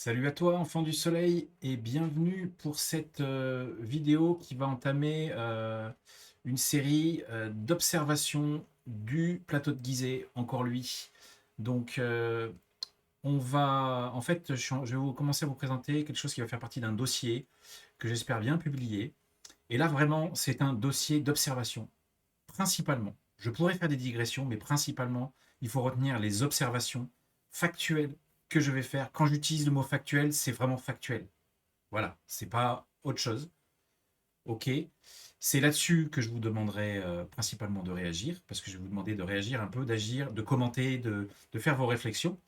Salut à toi, enfant du soleil, et bienvenue pour cette vidéo qui va entamer une série d'observations du plateau de Gizeh, encore lui. Donc, en fait, je vais vous commencer à vous présenter quelque chose qui va faire partie d'un dossier que j'espère bien publier. Et là, vraiment, c'est un dossier d'observation, principalement. Je pourrais faire des digressions, mais principalement, il faut retenir les observations factuelles que je vais faire. Quand j'utilise le mot factuel, c'est vraiment factuel. Voilà, c'est pas autre chose. Ok. C'est là-dessus que je vous demanderai principalement de réagir, parce que je vais vous demander de réagir un peu, d'agir, de commenter, de faire vos réflexions.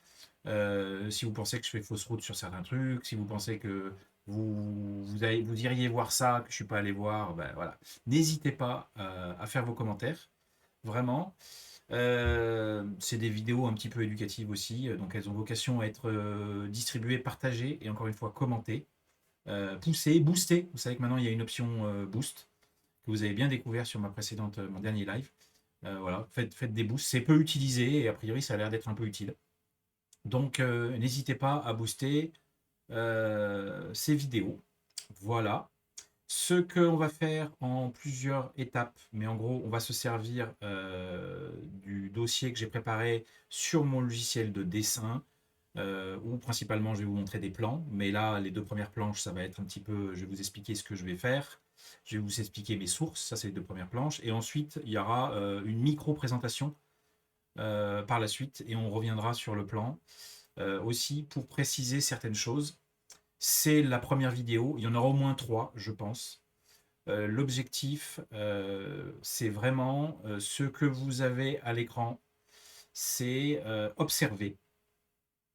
Si vous pensez que je fais fausse route sur certains trucs, si vous pensez que vous iriez voir ça, que je ne suis pas allé voir, ben voilà. N'hésitez pas à faire vos commentaires, vraiment. C'est des vidéos un petit peu éducatives aussi, donc elles ont vocation à être distribuées, partagées et encore une fois commentées, poussées, boostées. Vous savez que maintenant il y a une option boost que vous avez bien découvert sur mon dernier live. Voilà, faites des boosts. C'est peu utilisé et a priori ça a l'air d'être un peu utile. Donc n'hésitez pas à booster ces vidéos. Voilà. Ce qu'on va faire en plusieurs étapes, mais en gros, on va se servir du dossier que j'ai préparé sur mon logiciel de dessin, où principalement je vais vous montrer des plans. Mais là, les deux premières planches, ça va être un petit peu, je vais vous expliquer ce que je vais faire. Je vais vous expliquer mes sources, ça c'est les deux premières planches. Et ensuite, il y aura une micro-présentation par la suite, et on reviendra sur le plan. Aussi, pour préciser certaines choses, c'est la première vidéo, il y en aura au moins trois, je pense. L'objectif, c'est vraiment ce que vous avez à l'écran, c'est observer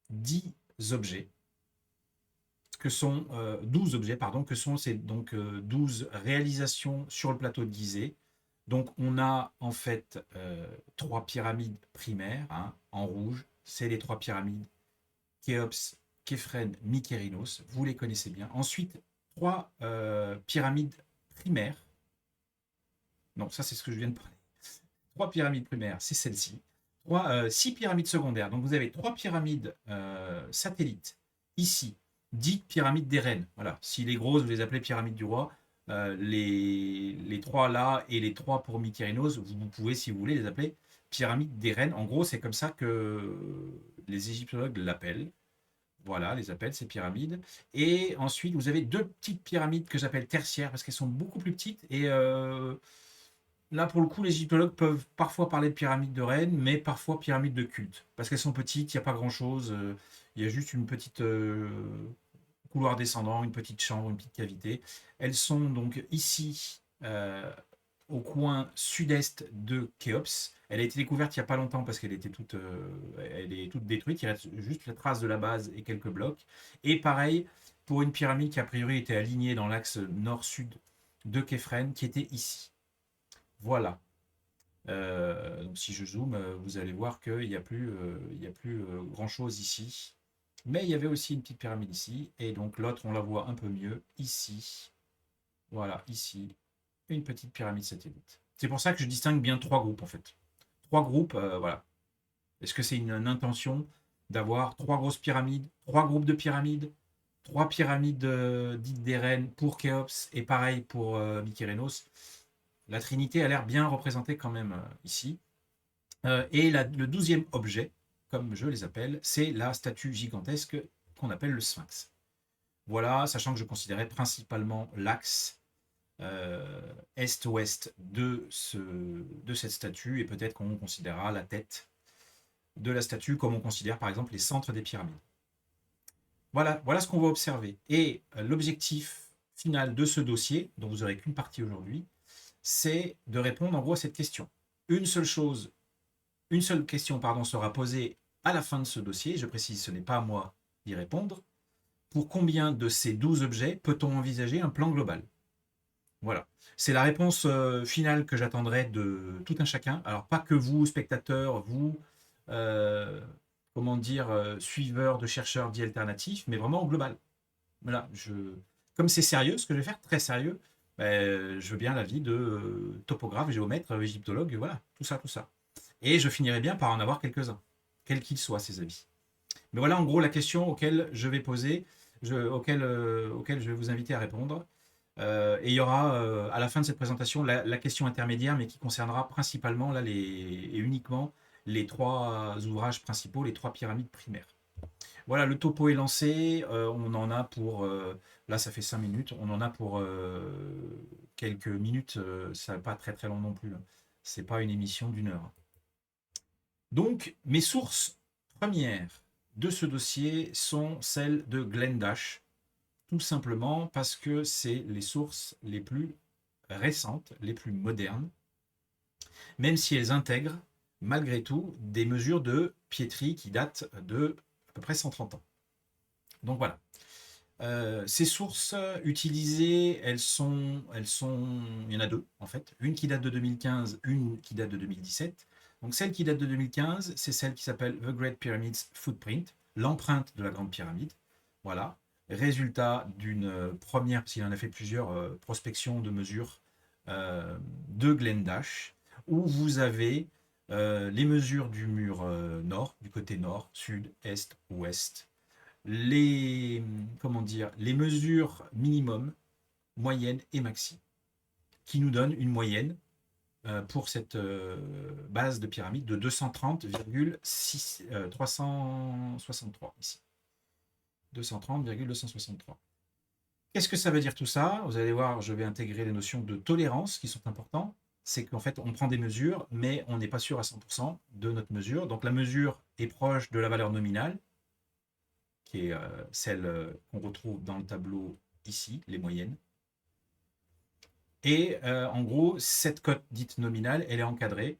10 objets, que sont 12 objets, pardon, que sont ces donc 12 réalisations sur le plateau de Gizeh. Donc on a en fait trois pyramides primaires, hein, en rouge, c'est les trois pyramides Khéops, Képhren, Mykérinos, vous les connaissez bien. Ensuite, trois pyramides primaires. Non, ça c'est ce que je viens de parler. Trois pyramides primaires, c'est celle-ci. Six pyramides secondaires. Donc vous avez trois pyramides satellites ici, dites pyramides des reines. Voilà. Si les grosses, vous les appelez pyramides du roi. Les trois là et les trois pour Mykérinos, vous pouvez, si vous voulez, les appeler pyramides des reines. En gros, c'est comme ça que les égyptologues l'appellent. Voilà, les appellent ces pyramides. Et ensuite, vous avez deux petites pyramides que j'appelle tertiaires parce qu'elles sont beaucoup plus petites. Et là, pour le coup, les égyptologues peuvent parfois parler de pyramides de reine, mais parfois pyramides de culte. Parce qu'elles sont petites, il n'y a pas grand-chose. Il y a juste une petite couloir descendant, une petite chambre, une petite cavité. Elles sont donc ici, au coin sud-est de Khéops. Elle a été découverte il n'y a pas longtemps parce qu'elle est toute détruite. Il reste juste la trace de la base et quelques blocs. Et pareil pour une pyramide qui a priori était alignée dans l'axe nord-sud de Képhren, qui était ici. Voilà. Donc si je zoome, vous allez voir qu'il n'y a plus, grand-chose ici. Mais il y avait aussi une petite pyramide ici. Et donc l'autre, on la voit un peu mieux ici. Voilà, ici, une petite pyramide satellite. C'est pour ça que je distingue bien trois groupes en fait. Trois groupes, voilà. Est-ce que c'est une intention d'avoir trois grosses pyramides, trois groupes de pyramides, trois pyramides dites des reines pour Khéops et pareil pour Mykérinos. La Trinité a l'air bien représentée quand même ici. Et le 12e objet, comme je les appelle, c'est la statue gigantesque qu'on appelle le Sphinx. Voilà, sachant que je considérais principalement l'axe est-ouest de cette statue, et peut-être qu'on considérera la tête de la statue comme on considère par exemple les centres des pyramides. Voilà ce qu'on va observer. Et l'objectif final de ce dossier, dont vous n'aurez qu'une partie aujourd'hui, c'est de répondre en gros à cette question. Une seule question sera posée à la fin de ce dossier. Je précise, ce n'est pas à moi d'y répondre. Pour combien de ces 12 objets peut-on envisager un plan global? Voilà. C'est la réponse finale que j'attendrai de tout un chacun. Alors, pas que vous, spectateurs, vous, euh, comment dire, suiveurs de chercheurs dits alternatifs, mais vraiment au global. Voilà. Comme c'est sérieux, ce que je vais faire, très sérieux, je veux bien l'avis de topographe, géomètre, égyptologue, voilà, tout ça, tout ça. Et je finirai bien par en avoir quelques-uns, quels qu'ils soient ces avis. Mais voilà en gros la question auquel je vais poser, auquel je vais vous inviter à répondre. Et il y aura à la fin de cette présentation la question intermédiaire, mais qui concernera principalement là, et uniquement les trois ouvrages principaux, les trois pyramides primaires. Voilà, le topo est lancé. On en a pour. Là, ça fait 5 minutes. On en a pour quelques minutes. Ça n'est pas très très long non plus. C'est pas une émission d'une heure. Donc, mes sources premières de ce dossier sont celles de Glenn Dash, tout simplement parce que c'est les sources les plus récentes, les plus modernes, même si elles intègrent malgré tout des mesures de piétrie qui datent de à peu près 130 ans. Donc voilà. Ces sources utilisées, il y en a deux en fait, une qui date de 2015, une qui date de 2017. Donc celle qui date de 2015, c'est celle qui s'appelle The Great Pyramid's Footprint, l'empreinte de la Grande Pyramide. Voilà, résultat d'une première, parce qu'il en a fait plusieurs prospections de mesures de Glenn Dash, où vous avez les mesures du mur nord, du côté nord, sud, est, ouest, comment dire, les mesures minimum, moyenne et maxi, qui nous donnent une moyenne pour cette base de pyramide de 230,363 ici. 230,263. Qu'est-ce que ça veut dire tout ça? Vous allez voir, je vais intégrer les notions de tolérance qui sont importantes. C'est qu'en fait, on prend des mesures, mais on n'est pas sûr à 100% de notre mesure. Donc la mesure est proche de la valeur nominale, qui est celle qu'on retrouve dans le tableau ici, les moyennes. Et en gros, cette cote dite nominale, elle est encadrée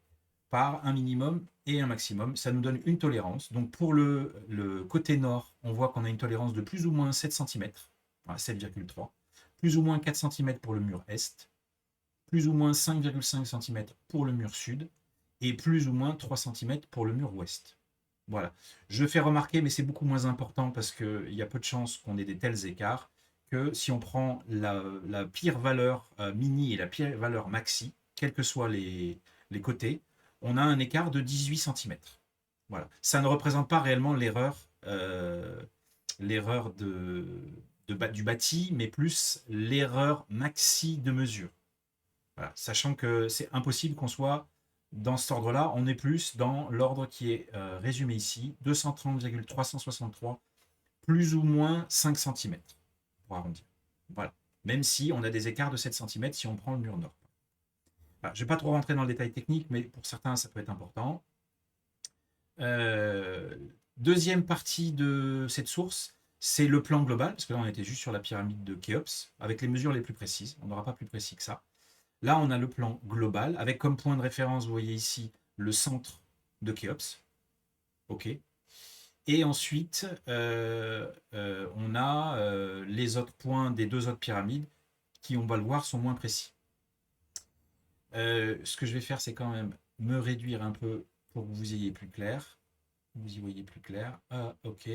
par un minimum et un maximum. Ça nous donne une tolérance. Donc pour le côté nord, on voit qu'on a une tolérance de plus ou moins 7 cm, voilà, 7,3, plus ou moins 4 cm pour le mur est, plus ou moins 5,5 cm pour le mur sud, et plus ou moins 3 cm pour le mur ouest. Voilà. Je fais remarquer, mais c'est beaucoup moins important parce qu'il y a peu de chances qu'on ait des tels écarts, que si on prend la pire valeur mini et la pire valeur maxi, quels que soient les côtés, on a un écart de 18 cm. Voilà. Ça ne représente pas réellement l'erreur du bâti, mais plus l'erreur maxi de mesure. Voilà. Sachant que c'est impossible qu'on soit dans cet ordre-là, on est plus dans l'ordre qui est résumé ici, 230,363, plus ou moins 5 cm, pour arrondir. Voilà. Même si on a des écarts de 7 cm si on prend le mur nord. Voilà. Je ne vais pas trop rentrer dans le détail technique, mais pour certains, ça peut être important. Deuxième partie de cette source, c'est le plan global, parce que là, on était juste sur la pyramide de Khéops, avec les mesures les plus précises. On n'aura pas plus précis que ça. Là, on a le plan global, avec comme point de référence, vous voyez ici, le centre de Khéops. OK. Et ensuite, on a les autres points des deux autres pyramides qui, on va le voir, sont moins précis. Ce que je vais faire, c'est quand même me réduire un peu pour que vous ayez plus clair. Vous y voyez plus clair. Ah, OK.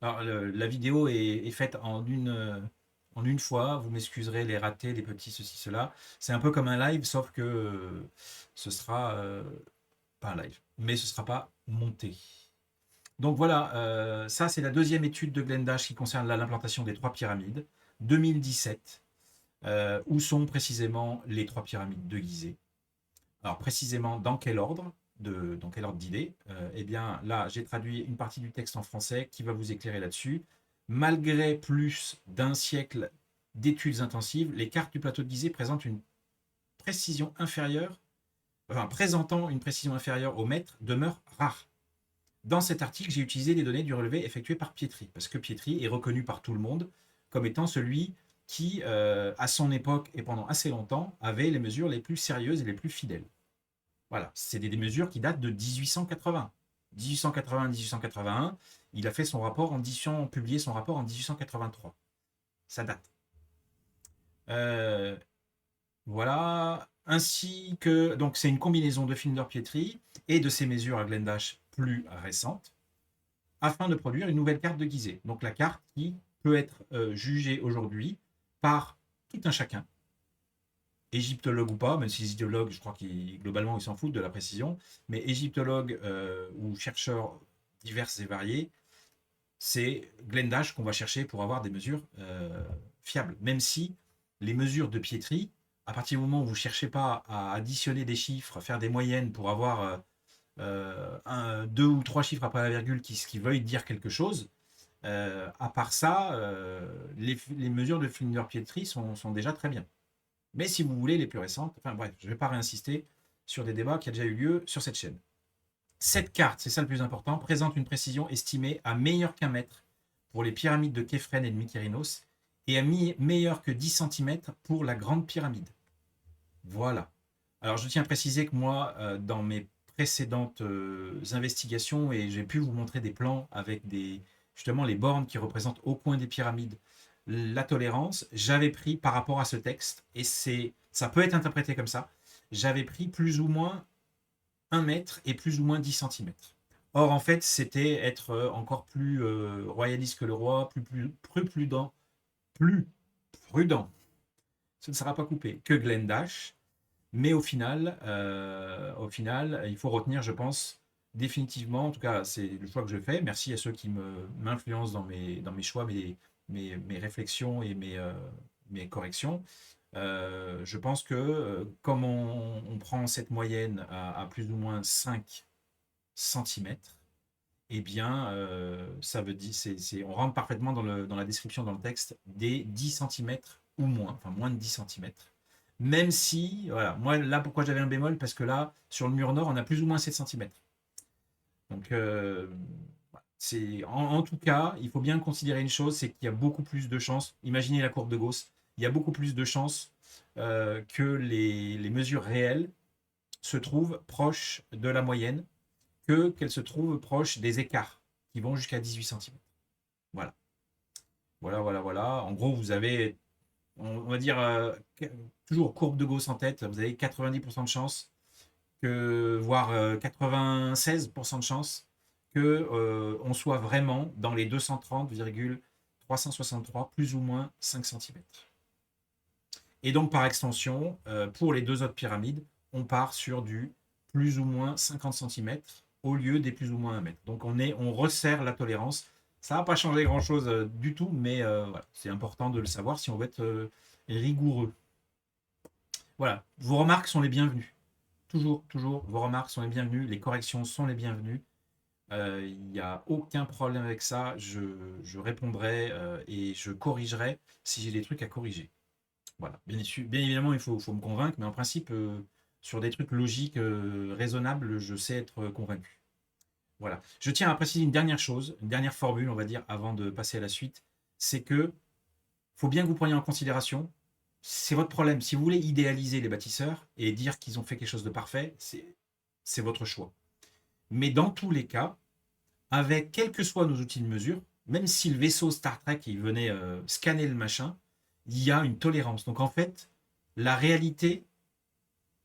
Alors, la vidéo est faite en une fois. Vous m'excuserez les ratés, les petits, ceci, cela. C'est un peu comme un live, sauf que ce sera pas un live, mais ce ne sera pas monté. Donc voilà, ça c'est la deuxième étude de Glenn Dash qui concerne l'implantation des trois pyramides, 2017, où sont précisément les trois pyramides de Gizeh. Alors précisément dans quel ordre d'idées Eh bien là, j'ai traduit une partie du texte en français qui va vous éclairer là-dessus. Malgré plus d'un siècle d'études intensives, les cartes du plateau de Gizeh présentent une précision inférieure, présentant une précision inférieure au mètre, demeure rare. Dans cet article, j'ai utilisé les données du relevé effectué par Pietri, parce que Pietri est reconnu par tout le monde comme étant celui qui, à son époque et pendant assez longtemps, avait les mesures les plus sérieuses et les plus fidèles. Voilà, c'est des mesures qui datent de 1880. 1880-1881, il a fait son rapport publié son rapport en 1883. Ça date. Voilà, ainsi que donc c'est une combinaison de Finder-Pietri et de ces mesures à Glenn Dash plus récentes, afin de produire une nouvelle carte de Gizeh. Donc la carte qui peut être jugée aujourd'hui par tout un chacun, égyptologue ou pas, même si les égyptologues, je crois qu'ils globalement ils s'en foutent de la précision, mais égyptologues ou chercheurs divers et variés c'est Glendash qu'on va chercher pour avoir des mesures fiables. Même si les mesures de piétrie, à partir du moment où vous ne cherchez pas à additionner des chiffres, faire des moyennes pour avoir deux ou trois chiffres après la virgule qui veuillent dire quelque chose, à part ça, les mesures de Flinders-Pietri sont déjà très bien. Mais si vous voulez les plus récentes, enfin bref, je ne vais pas réinsister sur des débats qui ont déjà eu lieu sur cette chaîne. Cette carte, c'est ça le plus important, présente une précision estimée à meilleur qu'un mètre pour les pyramides de Képhren et de Mykérinos et à meilleur que 10 cm pour la grande pyramide. Voilà. Alors je tiens à préciser que moi, dans mes précédentes investigations, et j'ai pu vous montrer des plans avec justement les bornes qui représentent au coin des pyramides la tolérance, j'avais pris par rapport à ce texte, et ça peut être interprété comme ça, j'avais pris plus ou moins 1 mètre et plus ou moins 10 cm. Or, en fait, c'était être encore plus royaliste que le roi, plus prudent, ce ne sera pas coupé, que Glendash. Mais au final, il faut retenir, je pense, définitivement, en tout cas, c'est le choix que je fais. Merci à ceux qui m'influencent dans mes choix, mes réflexions et mes corrections. Je pense que comme on prend cette moyenne à plus ou moins 5 centimètres, eh bien, ça veut dire, on rentre parfaitement dans la description, dans le texte, des 10 centimètres ou moins, enfin moins de 10 centimètres. Même si, voilà, moi là, pourquoi j'avais un bémol? Parce que là, sur le mur nord, on a plus ou moins 7 centimètres. Donc, en tout cas, il faut bien considérer une chose, c'est qu'il y a beaucoup plus de chances, imaginez la courbe de Gauss, il y a beaucoup plus de chances que les mesures réelles se trouvent proches de la moyenne qu'elles se trouvent proches des écarts qui vont jusqu'à 18 centimètres. Voilà. Voilà. En gros, vous avez, on va dire, toujours courbe de Gauss en tête, vous avez 90% de chances voire 96% de chances que on soit vraiment dans les 230,363 plus ou moins 5 centimètres. Et donc, par extension, pour les deux autres pyramides, on part sur du plus ou moins 50 centimètres au lieu des plus ou moins 1 mètre. Donc, on resserre la tolérance. Ça n'a pas changé grand-chose du tout, mais voilà, c'est important de le savoir si on veut être rigoureux. Voilà, vos remarques sont les bienvenues. Toujours, vos remarques sont les bienvenues, les corrections sont les bienvenues. Il n'y a aucun problème avec ça. Je répondrai et je corrigerai si j'ai des trucs à corriger. Voilà. Bien évidemment, il faut me convaincre, mais en principe, sur des trucs logiques, raisonnables, je sais être convaincu. Voilà. Je tiens à préciser une dernière chose, une dernière formule, on va dire, avant de passer à la suite. C'est que faut bien que vous preniez en considération, c'est votre problème. Si vous voulez idéaliser les bâtisseurs et dire qu'ils ont fait quelque chose de parfait, c'est votre choix. Mais dans tous les cas, avec quels que soient nos outils de mesure, même si le vaisseau Star Trek il venait scanner le machin, il y a une tolérance. Donc en fait, la réalité,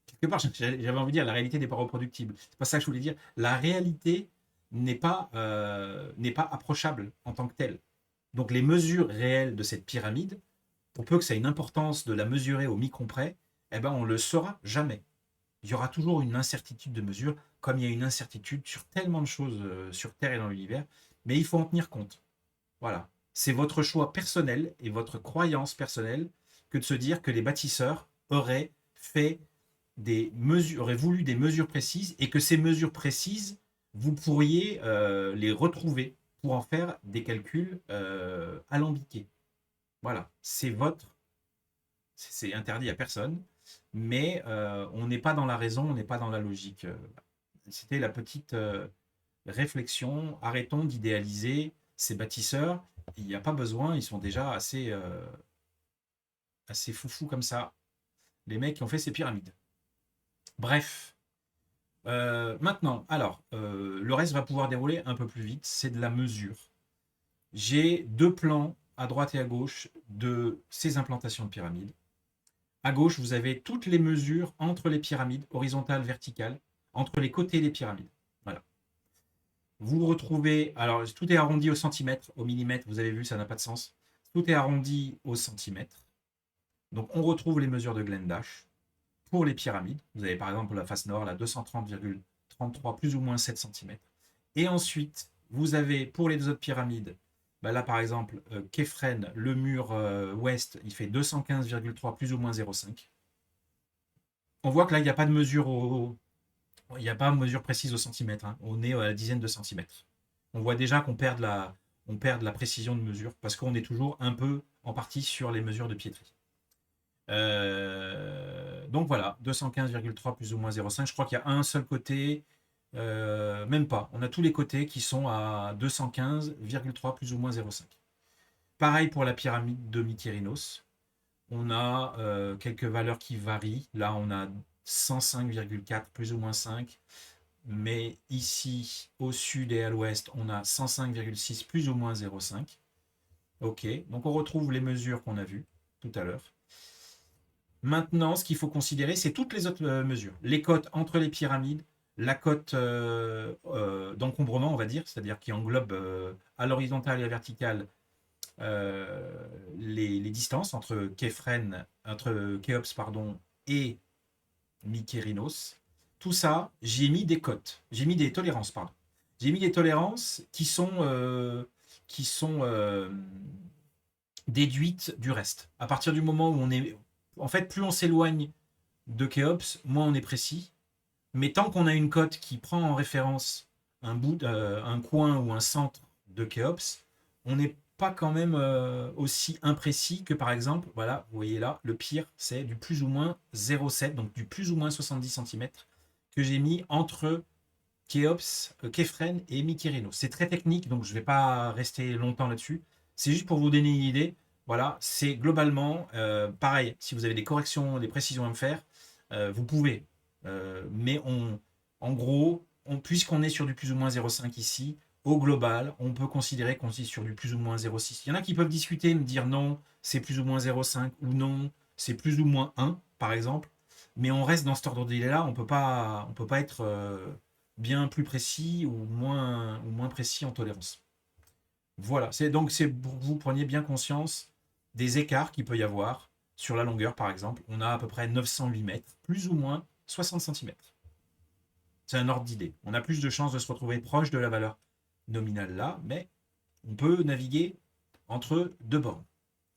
quelque part, j'avais envie de dire, la réalité n'est pas reproductible. C'est pas ça que je voulais dire. La réalité n'est pas approchable en tant que telle. Donc les mesures réelles de cette pyramide, pour peu que ça ait une importance de la mesurer au micron près, eh ben on le saura jamais. Il y aura toujours une incertitude de mesure, comme il y a une incertitude sur tellement de choses sur Terre et dans l'univers, mais il faut en tenir compte. Voilà. C'est votre choix personnel et votre croyance personnelle que de se dire que les bâtisseurs auraient fait auraient voulu des mesures précises et que ces mesures précises, vous pourriez les retrouver pour en faire des calculs alambiqués. Voilà, c'est interdit à personne, mais on n'est pas dans la raison, on n'est pas dans la logique. C'était la petite réflexion. Arrêtons d'idéaliser ces bâtisseurs. Il n'y a pas besoin, ils sont déjà assez foufous comme ça. Les mecs qui ont fait ces pyramides. Bref. Maintenant, alors, le reste va pouvoir dérouler un peu plus vite. C'est de la mesure. J'ai deux plans à droite et à gauche de ces implantations de pyramides. À gauche, vous avez toutes les mesures entre les pyramides, horizontales, verticales, entre les côtés des pyramides. Voilà. Vous retrouvez, alors tout est arrondi au centimètre, au millimètre, vous avez vu, ça n'a pas de sens. Tout est arrondi au centimètre. Donc on retrouve les mesures de Glendash pour les pyramides. Vous avez par exemple la face nord, la 230,33 plus ou moins 7 cm. Et ensuite, vous avez pour les deux autres pyramides Bah là, par exemple, Kefren, le mur ouest, il fait 215,3 plus ou moins 0,5. On voit que là, il n'y a pas de mesure il n'y a pas de mesure précise au centimètre, hein. On est à la dizaine de centimètres. On voit déjà on perd de la précision de mesure parce qu'on est toujours un peu en partie sur les mesures de piétrie. Donc voilà, 215,3 plus ou moins 0,5. Je crois qu'il y a un seul côté, même pas. On a tous les côtés qui sont à 215,3 plus ou moins 0,5. Pareil pour la pyramide de Mykérinos. On a quelques valeurs qui varient. Là, on a 105,4 plus ou moins 5. Mais ici, au sud et à l'ouest, on a 105,6 plus ou moins 0,5. Ok, donc on retrouve les mesures qu'on a vues tout à l'heure. Maintenant, ce qu'il faut considérer, c'est toutes les autres mesures. Les cotes entre les pyramides, la cote d'encombrement, on va dire, c'est-à-dire qui englobe à l'horizontale et à la verticale les distances entre Khéops pardon, et Mykérinos. Tout ça, j'ai mis des cotes, j'ai mis des tolérances, pardon. J'ai mis des tolérances qui sont déduites du reste. À partir du moment où on est... En fait, plus on s'éloigne de Khéops, moins on est précis. Mais tant qu'on a une cote qui prend en référence un coin ou un centre de Khéops, on n'est pas quand même aussi imprécis que par exemple, voilà, vous voyez là, le pire, c'est du plus ou moins 0,7, donc du plus ou moins 70 cm que j'ai mis entre Khéops, Képhren et Mykérinos. C'est très technique, donc je ne vais pas rester longtemps là-dessus. C'est juste pour vous donner une idée. Voilà, c'est globalement pareil. Si vous avez des corrections, des précisions à me faire, vous pouvez. Mais en gros, puisqu'on est sur du plus ou moins 0,5 ici, au global, on peut considérer qu'on est sur du plus ou moins 0,6. Il y en a qui peuvent discuter, me dire non, c'est plus ou moins 0,5 ou non, c'est plus ou moins 1, par exemple. Mais on reste dans cet ordre d'idée-là, on peut pas être bien plus précis ou moins précis en tolérance. Voilà, c'est pour que vous preniez bien conscience des écarts qu'il peut y avoir sur la longueur, par exemple. On a à peu près 908 mètres, plus ou moins 60 cm. C'est un ordre d'idée. On a plus de chances de se retrouver proche de la valeur nominale là, mais on peut naviguer entre deux bornes.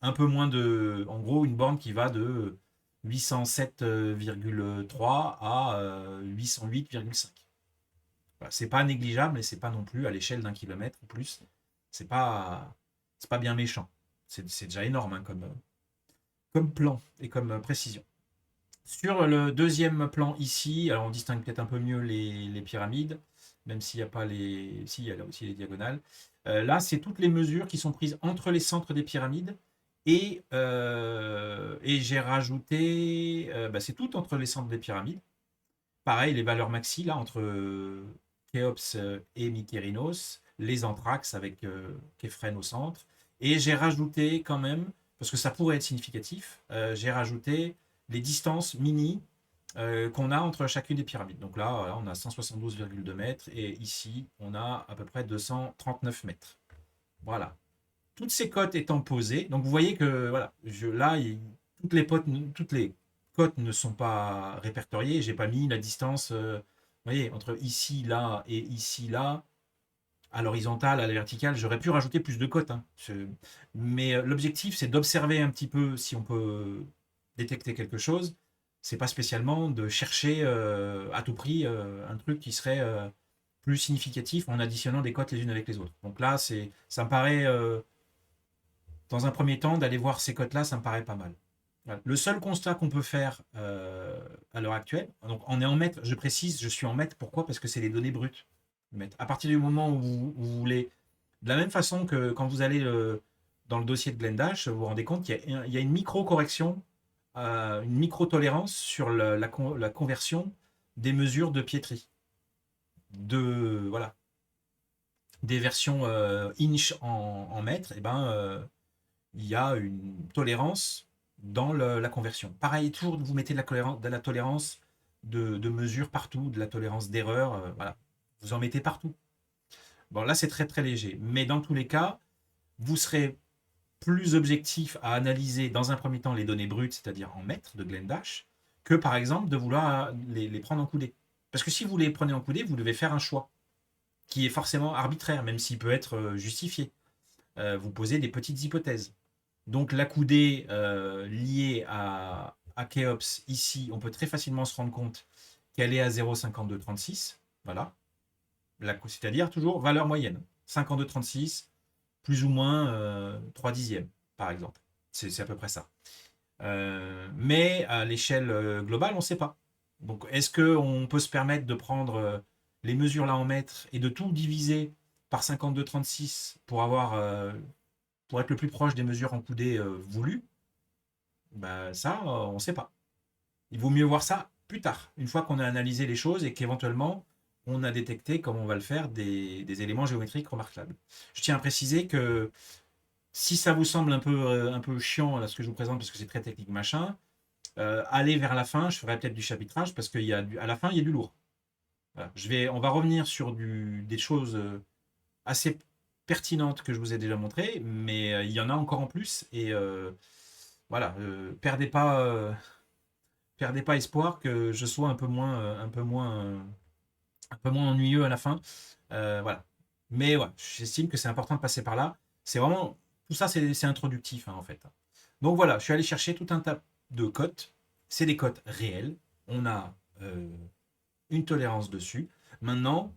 Un peu moins de... En gros, une borne qui va de 807,3 à 808,5. Voilà, c'est pas négligeable, mais c'est pas non plus à l'échelle d'un kilomètre ou plus. C'est pas, c'est pas bien méchant. C'est déjà énorme hein, comme plan et comme précision. Sur le deuxième plan ici, alors on distingue peut-être un peu mieux les pyramides, même s'il n'y a pas les. Si, il y a là aussi les diagonales. Là, c'est toutes les mesures qui sont prises entre les centres des pyramides. Et j'ai rajouté. Bah, c'est tout entre les centres des pyramides. Pareil, les valeurs maxi, là, entre Khéops et Mykérinos, les anthrax avec Képhren au centre. Et j'ai rajouté quand même, parce que ça pourrait être significatif, j'ai rajouté les distances mini qu'on a entre chacune des pyramides. Donc là, voilà, on a 172,2 mètres et ici, on a à peu près 239 mètres. Voilà. Toutes ces cotes étant posées, donc vous voyez que voilà, toutes les cotes ne sont pas répertoriées. J'ai pas mis la distance, vous voyez, entre ici, là et ici, là, à l'horizontale, à la verticale. J'aurais pu rajouter plus de cotes, hein. Mais l'objectif, c'est d'observer un petit peu si on peut détecter quelque chose. C'est pas spécialement de chercher à tout prix un truc qui serait plus significatif en additionnant des cotes les unes avec les autres. Donc là, ça me paraît, dans un premier temps, d'aller voir ces cotes-là, ça me paraît pas mal. Voilà. Le seul constat qu'on peut faire à l'heure actuelle, donc on est en mètres, je précise, je suis en mètres, pourquoi? Parce que c'est les données brutes. À partir du moment où vous voulez, de la même façon que quand vous allez dans le dossier de Glendash, vous vous rendez compte qu'il y a une micro-correction, une micro-tolérance sur la conversion des mesures de piétrie. Voilà, des versions inch en mètres, et ben, il y a une tolérance dans la conversion. Pareil, toujours vous mettez de la tolérance de mesure partout, de la tolérance d'erreur, voilà. Vous en mettez partout. Bon, là, c'est très très léger. Mais dans tous les cas, vous serez plus objectif à analyser dans un premier temps les données brutes, c'est-à-dire en mètres de Glendash, que par exemple de vouloir les prendre en coudée. Parce que si vous les prenez en coudée, vous devez faire un choix qui est forcément arbitraire, même s'il peut être justifié. vous posez des petites hypothèses. Donc la coudée liée à Keops, ici, on peut très facilement se rendre compte qu'elle est à 0,5236. Voilà. C'est-à-dire toujours valeur moyenne. 52,36, plus ou moins 3 dixièmes, par exemple. C'est à peu près ça. Mais à l'échelle globale, on ne sait pas. Donc, est-ce qu'on peut se permettre de prendre les mesures là en mètres et de tout diviser par 52,36 pour pour être le plus proche des mesures en coudées voulues? Ben, ça, on ne sait pas. Il vaut mieux voir ça plus tard, une fois qu'on a analysé les choses et qu'éventuellement on a détecté, comme on va le faire, des éléments géométriques remarquables. Je tiens à préciser que si ça vous semble un peu chiant là, ce que je vous présente parce que c'est très technique machin, allez vers la fin, je ferai peut-être du chapitrage parce qu'à la fin il y a du lourd. Voilà. On va revenir sur des choses assez pertinentes que je vous ai déjà montrées, mais il y en a encore en plus et voilà, perdez pas espoir que je sois un peu moins ennuyeux à la fin. Voilà. Mais ouais, j'estime que c'est important de passer par là. C'est vraiment, tout ça, c'est introductif, hein, en fait. Donc voilà, je suis allé chercher tout un tas de cotes. C'est des cotes réelles. On a une tolérance dessus. Maintenant,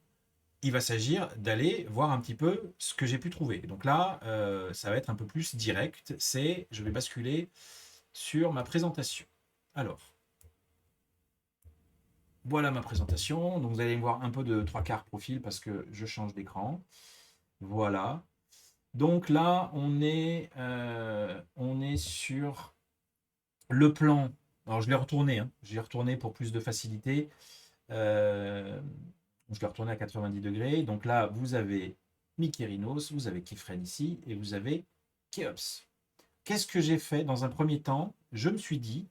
il va s'agir d'aller voir un petit peu ce que j'ai pu trouver. Donc là, ça va être un peu plus direct. Je vais basculer sur ma présentation. Alors, voilà ma présentation. Donc vous allez me voir un peu de trois quarts profil parce que je change d'écran. Voilà. Donc là, on est sur le plan. Alors je l'ai retourné, hein. Je l'ai retourné pour plus de facilité. Euh, je l'ai retourné à 90 degrés. Donc là, vous avez Mykérinos, vous avez Kefren ici, et vous avez Khéops. Qu'est-ce que j'ai fait dans un premier temps? Je me suis dit,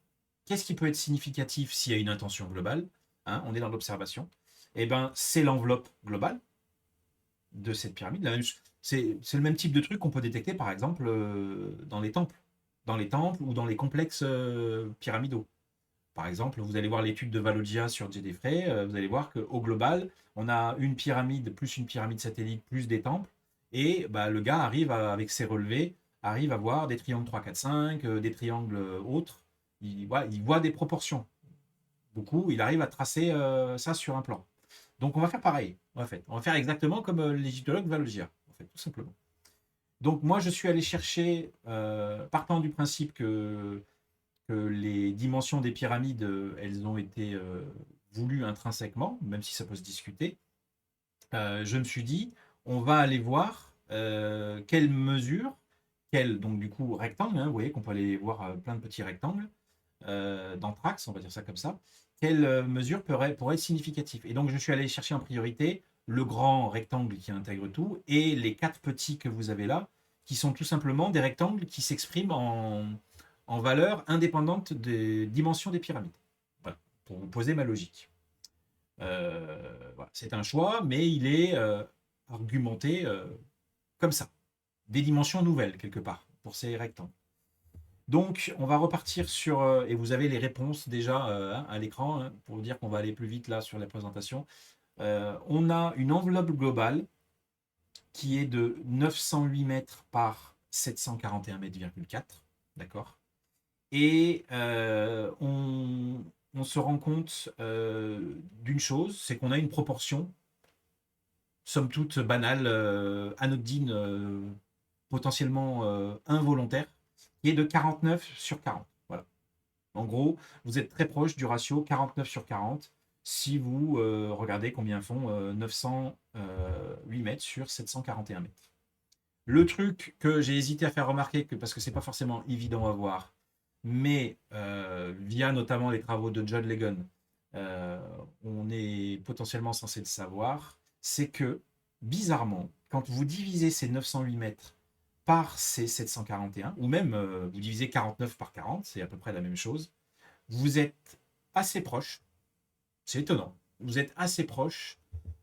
qu'est-ce qui peut être significatif s'il y a une intention globale, hein, on est dans l'observation. Eh bien, c'est l'enveloppe globale de cette pyramide. C'est le même type de truc qu'on peut détecter, par exemple, dans les temples. Dans les temples ou dans les complexes pyramidaux. Par exemple, vous allez voir l'étude de Valogia sur Djedefre, vous allez voir qu'au global, on a une pyramide, plus une pyramide satellite, plus des temples, et bah, le gars avec ses relevés, arrive à voir des triangles 3, 4, 5, des triangles autres, il voit des proportions. Beaucoup, il arrive à tracer ça sur un plan. Donc on va faire pareil, on va faire exactement comme l'égyptologue Valogia, en fait, tout simplement. Donc moi, je suis allé chercher, partant du principe que les dimensions des pyramides, elles ont été voulues intrinsèquement, même si ça peut se discuter. Je me suis dit, on va aller voir quelles mesures, quels, donc du coup, rectangles, hein, vous voyez qu'on peut aller voir plein de petits rectangles, d'anthrax, on va dire ça comme ça, quelles mesures pourraient être significatives. Et donc, je suis allé chercher en priorité le grand rectangle qui intègre tout et les quatre petits que vous avez là, qui sont tout simplement des rectangles qui s'expriment en valeur indépendante des dimensions des pyramides. Voilà, pour vous poser ma logique. Voilà, c'est un choix, mais il est argumenté comme ça. Des dimensions nouvelles, quelque part, pour ces rectangles. Donc, on va repartir sur, et vous avez les réponses déjà à l'écran, hein, pour vous dire qu'on va aller plus vite là sur la présentation. On a une enveloppe globale qui est de 908 mètres par 741 mètres,4, d'accord. Et on se rend compte d'une chose, c'est qu'on a une proportion, somme toute banale, anodine, potentiellement involontaire, qui est de 49 sur 40. Voilà. En gros, vous êtes très proche du ratio 49 sur 40 si vous regardez combien font 908 mètres sur 741 mètres. Le truc que j'ai hésité à faire remarquer, parce que c'est pas forcément évident à voir, mais via notamment les travaux de John Legon, on est potentiellement censé le savoir, c'est que, bizarrement, quand vous divisez ces 908 mètres par ces 741, ou même vous divisez 49 par 40, c'est à peu près la même chose, vous êtes assez proche, c'est étonnant, vous êtes assez proche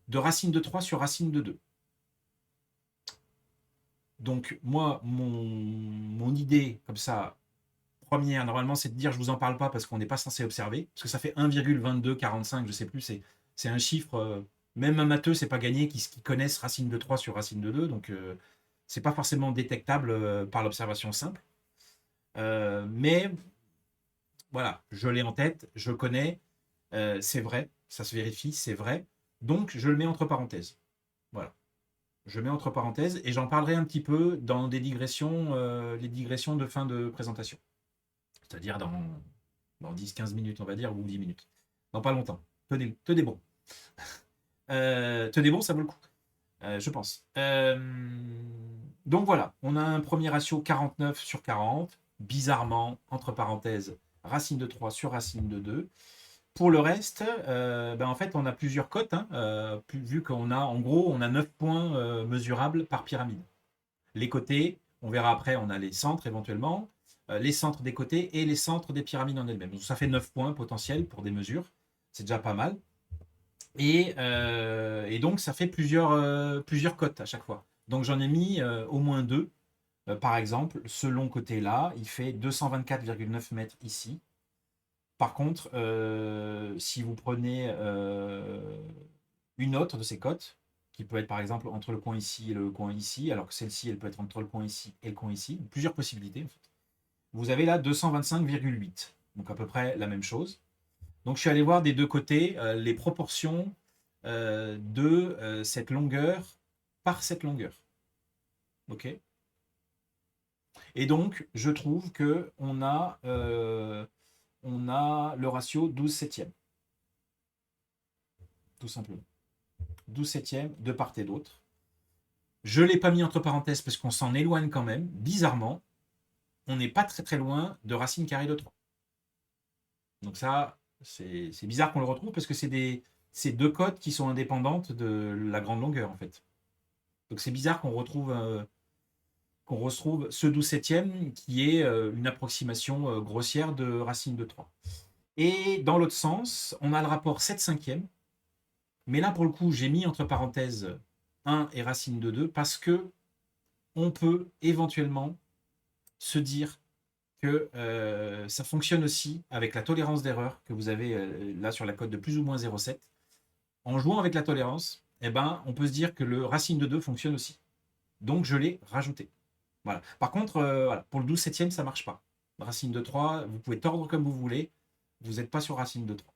de racine de 3 sur racine de 2. Donc moi, mon idée, comme ça, première, normalement, c'est de dire je vous en parle pas parce qu'on n'est pas censé observer, parce que ça fait 1,2245, je sais plus, c'est un chiffre, même un matheux, c'est pas gagné, qui connaissent racine de 3 sur racine de 2, donc C'est pas forcément détectable par l'observation simple. Mais voilà, je l'ai en tête, je connais, c'est vrai, ça se vérifie, c'est vrai. Donc, je le mets entre parenthèses. Voilà. Je mets entre parenthèses et j'en parlerai un petit peu dans des digressions, les digressions de fin de présentation. C'est-à-dire dans 10-15 minutes, on va dire, ou 10 minutes. Dans pas longtemps. Tenez bon. Tenez bon, ça vaut le coup, je pense. Donc voilà, on a un premier ratio 49 sur 40. Bizarrement, entre parenthèses, racine de 3 sur racine de 2. Pour le reste, en fait, on a plusieurs cotes, hein, vu qu'on a, en gros, on a 9 points mesurables par pyramide. Les côtés, on verra après, on a les centres éventuellement, les centres des côtés et les centres des pyramides en elles-mêmes. Donc ça fait 9 points potentiels pour des mesures. C'est déjà pas mal. Et donc, ça fait plusieurs cotes à chaque fois. Donc, j'en ai mis au moins deux. Par exemple, ce long côté-là, il fait 224,9 mètres ici. Par contre, si vous prenez une autre de ces cotes, qui peut être par exemple entre le coin ici et le coin ici, alors que celle-ci, elle peut être entre le coin ici et le coin ici, plusieurs possibilités en fait. Vous avez là 225,8, donc à peu près la même chose. Donc je suis allé voir des deux côtés les proportions de cette longueur par cette longueur. Ok. Et donc, je trouve que on a le ratio 12 septièmes. Tout simplement. 12 septièmes de part et d'autre. Je ne l'ai pas mis entre parenthèses parce qu'on s'en éloigne quand même. Bizarrement, on n'est pas très très loin de racine carrée de 3. Donc ça, c'est bizarre qu'on le retrouve parce que c'est deux cotes qui sont indépendantes de la grande longueur en fait. Donc c'est bizarre qu'on retrouve ce 12 septième qui est une approximation grossière de racine de 3. Et dans l'autre sens, on a le rapport 7 cinquièmes. Mais là, pour le coup, j'ai mis entre parenthèses 1 et racine de 2 parce que on peut éventuellement se dire que ça fonctionne aussi avec la tolérance d'erreur que vous avez là sur la cote de plus ou moins 0,7. En jouant avec la tolérance, eh ben, on peut se dire que le racine de 2 fonctionne aussi. Donc, je l'ai rajouté. Voilà. Par contre, voilà, pour le 12 septième, ça ne marche pas. Racine de 3, vous pouvez tordre comme vous voulez. Vous n'êtes pas sur racine de 3.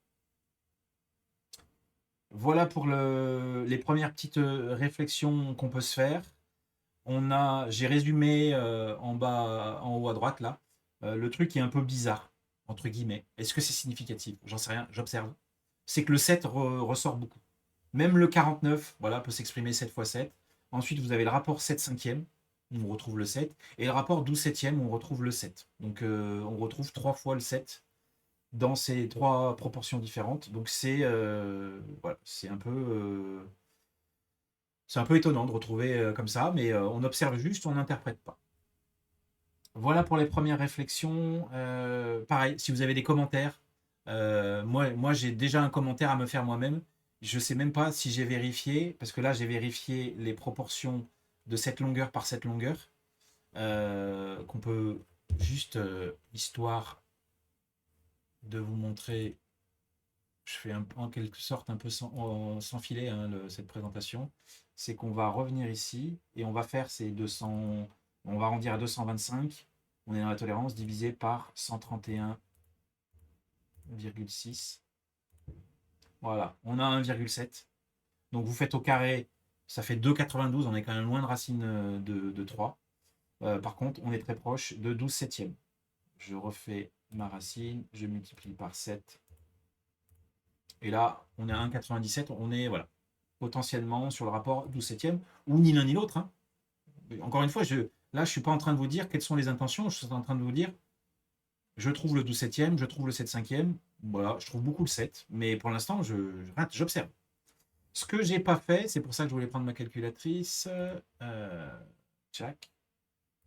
Voilà pour les premières petites réflexions qu'on peut se faire. J'ai résumé en bas, en haut à droite là, le truc qui est un peu bizarre, entre guillemets. Est-ce que c'est significatif? J'en sais rien, j'observe. C'est que le 7 ressort beaucoup. Même le 49, voilà, peut s'exprimer 7 fois 7. Ensuite, vous avez le rapport 7 cinquième, où on retrouve le 7, et le rapport 12 septième, où on retrouve le 7. Donc, on retrouve 3 fois le 7 dans ces trois proportions différentes. Donc, voilà, c'est un peu étonnant de retrouver comme ça, mais on observe juste, on n'interprète pas. Voilà pour les premières réflexions. Pareil, si vous avez des commentaires, moi j'ai déjà un commentaire à me faire moi-même. Je ne sais même pas si j'ai vérifié, parce que là j'ai vérifié les proportions de cette longueur par cette longueur, qu'on peut juste, histoire de vous montrer, je fais en quelque sorte un peu sans filet hein, cette présentation, c'est qu'on va revenir ici et on va faire ces 200, on va arrondir à 225, on est dans la tolérance, divisé par 131,6. Voilà, on a 1,7. Donc vous faites au carré, ça fait 2,92, on est quand même loin de racine de 3. Par contre, on est très proche de 12 septièmes. Je refais ma racine, je multiplie par 7. Et là, on est à 1,97, on est voilà, potentiellement sur le rapport 12 septième, ou ni l'un ni l'autre. Hein. Encore une fois, là, je ne suis pas en train de vous dire quelles sont les intentions, je suis en train de vous dire, je trouve le 12 septième, je trouve le 7 cinquième, voilà, je trouve beaucoup le 7, mais pour l'instant, j'observe. Ce que j'ai pas fait, c'est pour ça que je voulais prendre ma calculatrice. Tchac.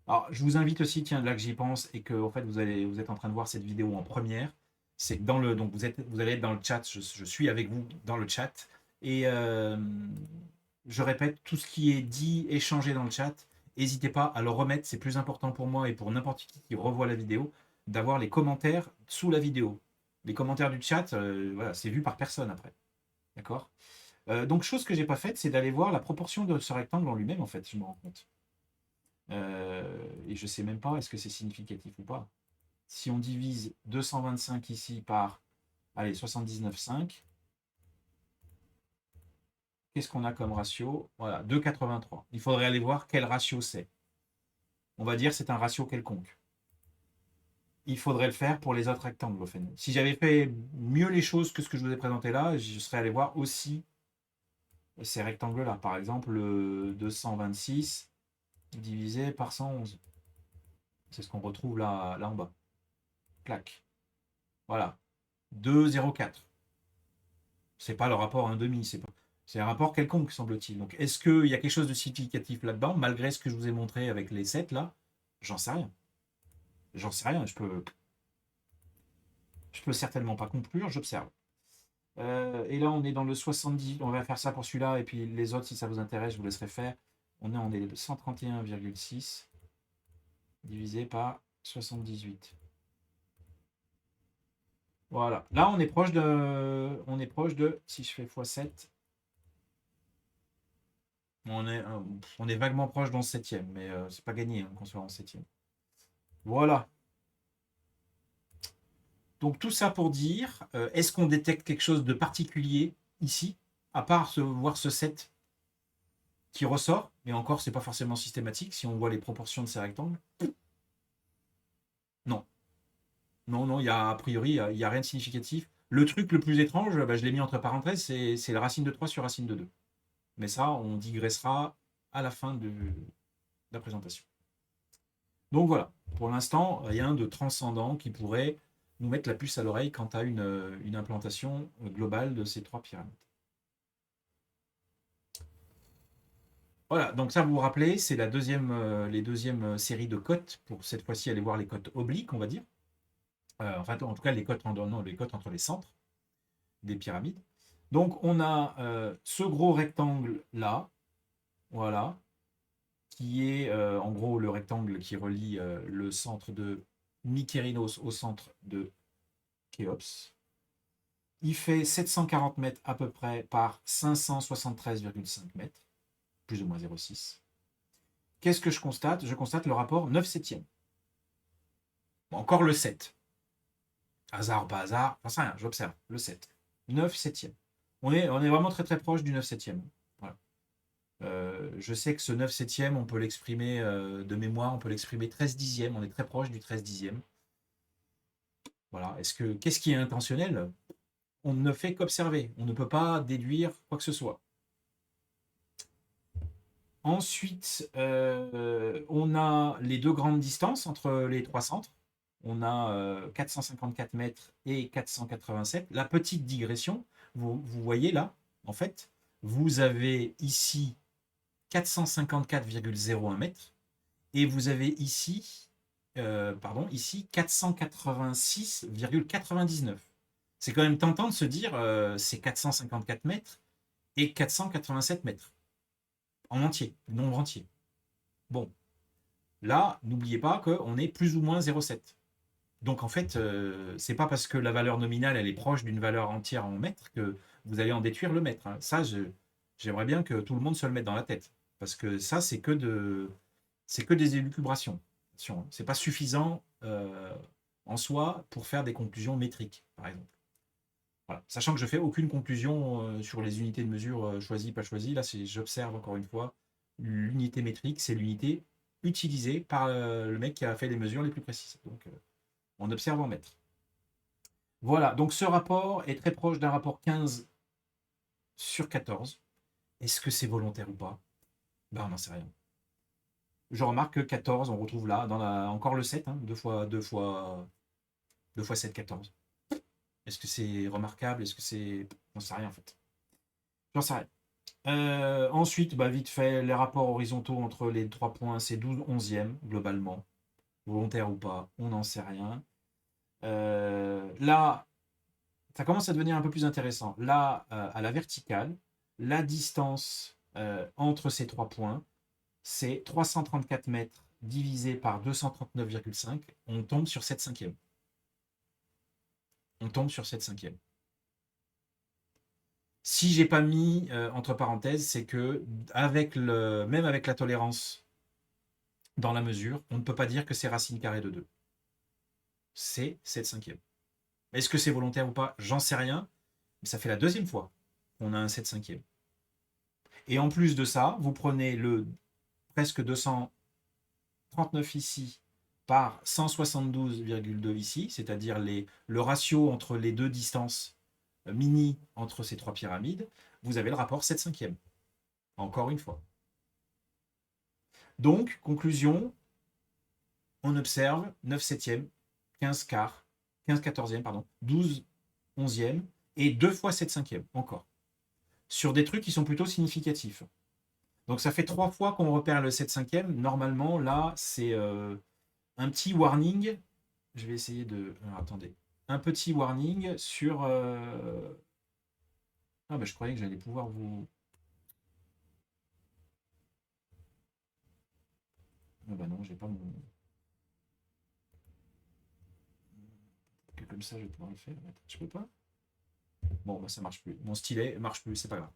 Alors, je vous invite aussi, tiens, là que j'y pense, et que en fait, vous êtes en train de voir cette vidéo en première, c'est que donc vous allez être dans le chat, je suis avec vous dans le chat, et je répète, tout ce qui est dit, échangé dans le chat, n'hésitez pas à le remettre, c'est plus important pour moi et pour n'importe qui revoit la vidéo, d'avoir les commentaires sous la vidéo. Les commentaires du chat, voilà, c'est vu par personne après. D'accord. Donc, chose que j'ai pas faite, c'est d'aller voir la proportion de ce rectangle en lui-même, en fait, je me rends compte. Et je ne sais même pas, est-ce que c'est significatif ou pas. Si on divise 225 ici par, allez, 79,5, qu'est-ce qu'on a comme ratio? Voilà, 2,83. Il faudrait aller voir quel ratio c'est. On va dire c'est un ratio quelconque. Il faudrait le faire pour les autres rectangles au final. Si j'avais fait mieux les choses que ce que je vous ai présenté là, je serais allé voir aussi ces rectangles-là. Par exemple, le 226 divisé par 111. C'est ce qu'on retrouve là en bas. Clac. Voilà. 2,04. C'est pas le rapport 1,5, c'est un rapport quelconque, semble-t-il. Donc, est-ce qu'il y a quelque chose de significatif là-dedans, malgré ce que je vous ai montré avec les 7 là? J'en sais rien. J'en sais rien. Je peux certainement pas conclure, j'observe. Et là, on est dans le 70. On va faire ça pour celui-là, et puis les autres, si ça vous intéresse, je vous laisserai faire. On est 131,6 divisé par 78. Voilà. Là, on est proche de, si je fais x7, on est vaguement proche dans le septième, mais c'est pas gagné hein, qu'on soit en septième. Voilà. Donc tout ça pour dire, est-ce qu'on détecte quelque chose de particulier ici, à part voir ce 7 qui ressort, mais encore, c'est pas forcément systématique si on voit les proportions de ces rectangles. Non. Non, non, a priori, il y a rien de significatif. Le truc le plus étrange, bah, je l'ai mis entre parenthèses, c'est la racine de 3 sur racine de 2. Mais ça, on digressera à la fin de la présentation. Donc voilà, pour l'instant, rien de transcendant qui pourrait nous mettre la puce à l'oreille quant à une implantation globale de ces 3 pyramides. Voilà, donc ça vous vous rappelez, c'est les deuxièmes séries de côtes, pour cette fois-ci aller voir les côtes obliques, on va dire. Enfin, en tout cas, les côtes, non, les côtes entre les centres des pyramides. Donc on a ce gros rectangle là, voilà, qui est en gros le rectangle qui relie le centre de Mykérinos au centre de Khéops. Il fait 740 mètres à peu près par 573,5 mètres, plus ou moins 0,6. Qu'est-ce que je constate? Je constate le rapport 9 septièmes. Bon, encore le 7. Hasard ou pas hasard, enfin rien, j'observe, le 7. 9 septièmes. On est vraiment très très proche du 9 septième. Voilà. Je sais que ce 9 septième, on peut l'exprimer de mémoire, on peut l'exprimer 13 dixièmes, on est très proche du 13 dixième. Voilà. Qu'est-ce qui est intentionnel? On ne fait qu'observer, on ne peut pas déduire quoi que ce soit. Ensuite, on a les deux grandes distances entre les trois centres. On a 454 mètres et 487. La petite digression, vous voyez là, en fait, vous avez ici 454,01 mètres et vous avez ici, ici 486,99. C'est quand même tentant de se dire c'est 454 mètres et 487 mètres en entier, nombre entier. Bon, là, n'oubliez pas qu'on est plus ou moins 0,7. Donc en fait, c'est pas parce que la valeur nominale elle est proche d'une valeur entière en mètres que vous allez en détruire le mètre. Hein. Ça, j'aimerais bien que tout le monde se le mette dans la tête. Parce que ça, c'est que des élucubrations. Attention, c'est pas suffisant en soi pour faire des conclusions métriques, par exemple. Voilà. Sachant que je fais aucune conclusion sur les unités de mesure choisies, pas choisies. Là, j'observe encore une fois l'unité métrique, c'est l'unité utilisée par le mec qui a fait les mesures les plus précises. Donc, on observe en mètres. Voilà, donc ce rapport est très proche d'un rapport 15 sur 14. Est-ce que c'est volontaire ou pas? Ben, on n'en sait rien. Je remarque que 14, on retrouve là, encore le 7, hein, 2 fois 7, 14. Est-ce que c'est remarquable? Est-ce que c'est. J'en sais rien en fait. J'en sais rien. Ensuite, bah, vite fait, les rapports horizontaux entre les trois points, c'est 12 onzièmes globalement. Volontaire ou pas, on n'en sait rien. Là, ça commence à devenir un peu plus intéressant. Là, à la verticale, la distance entre ces trois points, c'est 334 mètres divisé par 239,5. On tombe sur 7 cinquièmes. On tombe sur 7 cinquièmes. Si j'ai pas mis entre parenthèses, c'est que même avec la tolérance dans la mesure, on ne peut pas dire que c'est racine carrée de 2. C'est 7 cinquièmes. Est-ce que c'est volontaire ou pas? J'en sais rien, mais ça fait la deuxième fois qu'on a un 7 cinquièmes. Et en plus de ça, vous prenez le presque 239 ici par 172,2 ici, c'est-à-dire le ratio entre les deux distances mini entre ces trois pyramides, vous avez le rapport 7 cinquièmes. Encore une fois. Donc, conclusion, on observe 9 septièmes, 15 quarts, 15 quatorzièmes, pardon, 12 onzièmes et 2 fois 7 cinquièmes, encore. Sur des trucs qui sont plutôt significatifs. Donc ça fait 3 fois qu'on repère le 7 cinquième. Normalement, là, c'est un petit warning. Je vais essayer de... Alors, attendez. Un petit warning sur... Ah bah je croyais que j'allais pouvoir vous... Ah bah non, j'ai pas mon... Que comme ça, je vais pouvoir le faire. Attends, je peux pas. Bon, bah ça marche plus. Mon stylet marche plus, c'est pas grave.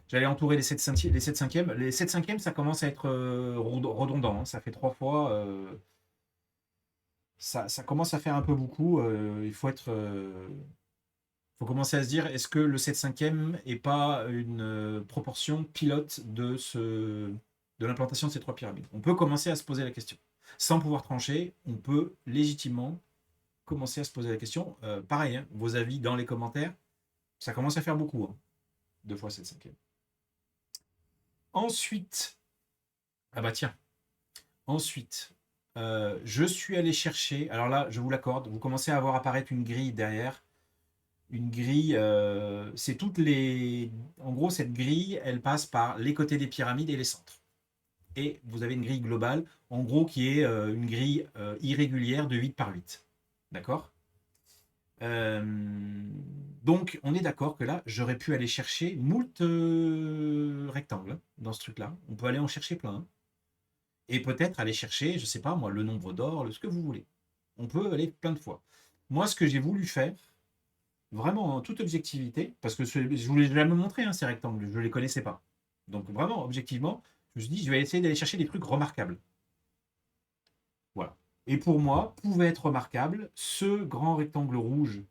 J'allais entourer les 7 cinquièmes. Les 7 cinquièmes, ça commence à être redondant, hein. Ça fait 3 fois. Ça commence à faire un peu beaucoup. Il faut être... faut commencer à se dire, est-ce que le 7 cinquième n'est pas une proportion pilote de l'implantation de ces trois pyramides? On peut commencer à se poser la question. Sans pouvoir trancher, on peut légitimement commencer à se poser la question. Pareil, hein, vos avis dans les commentaires, ça commence à faire beaucoup. Hein. 2 fois 7 cinquième. Ensuite, ah bah tiens, ensuite, je suis allé chercher, alors là, je vous l'accorde, vous commencez à voir apparaître une grille derrière. Une grille, c'est toutes les... En gros, cette grille, elle passe par les côtés des pyramides et les centres. Et vous avez une grille globale, en gros, qui est une grille irrégulière de 8 par 8. D'accord? Donc, on est d'accord que là, j'aurais pu aller chercher moult rectangles dans ce truc-là. On peut aller en chercher plein. Hein. Et peut-être aller chercher, je sais pas moi, le nombre d'or, ce que vous voulez. On peut aller plein de fois. Moi, ce que j'ai voulu faire, vraiment en toute objectivité, parce que je vous l'ai jamais montré, hein, ces rectangles, je ne les connaissais pas. Donc vraiment, objectivement, je me suis dit, je vais essayer d'aller chercher des trucs remarquables. Voilà. Et pour moi, pouvait être remarquable ce grand rectangle rouge,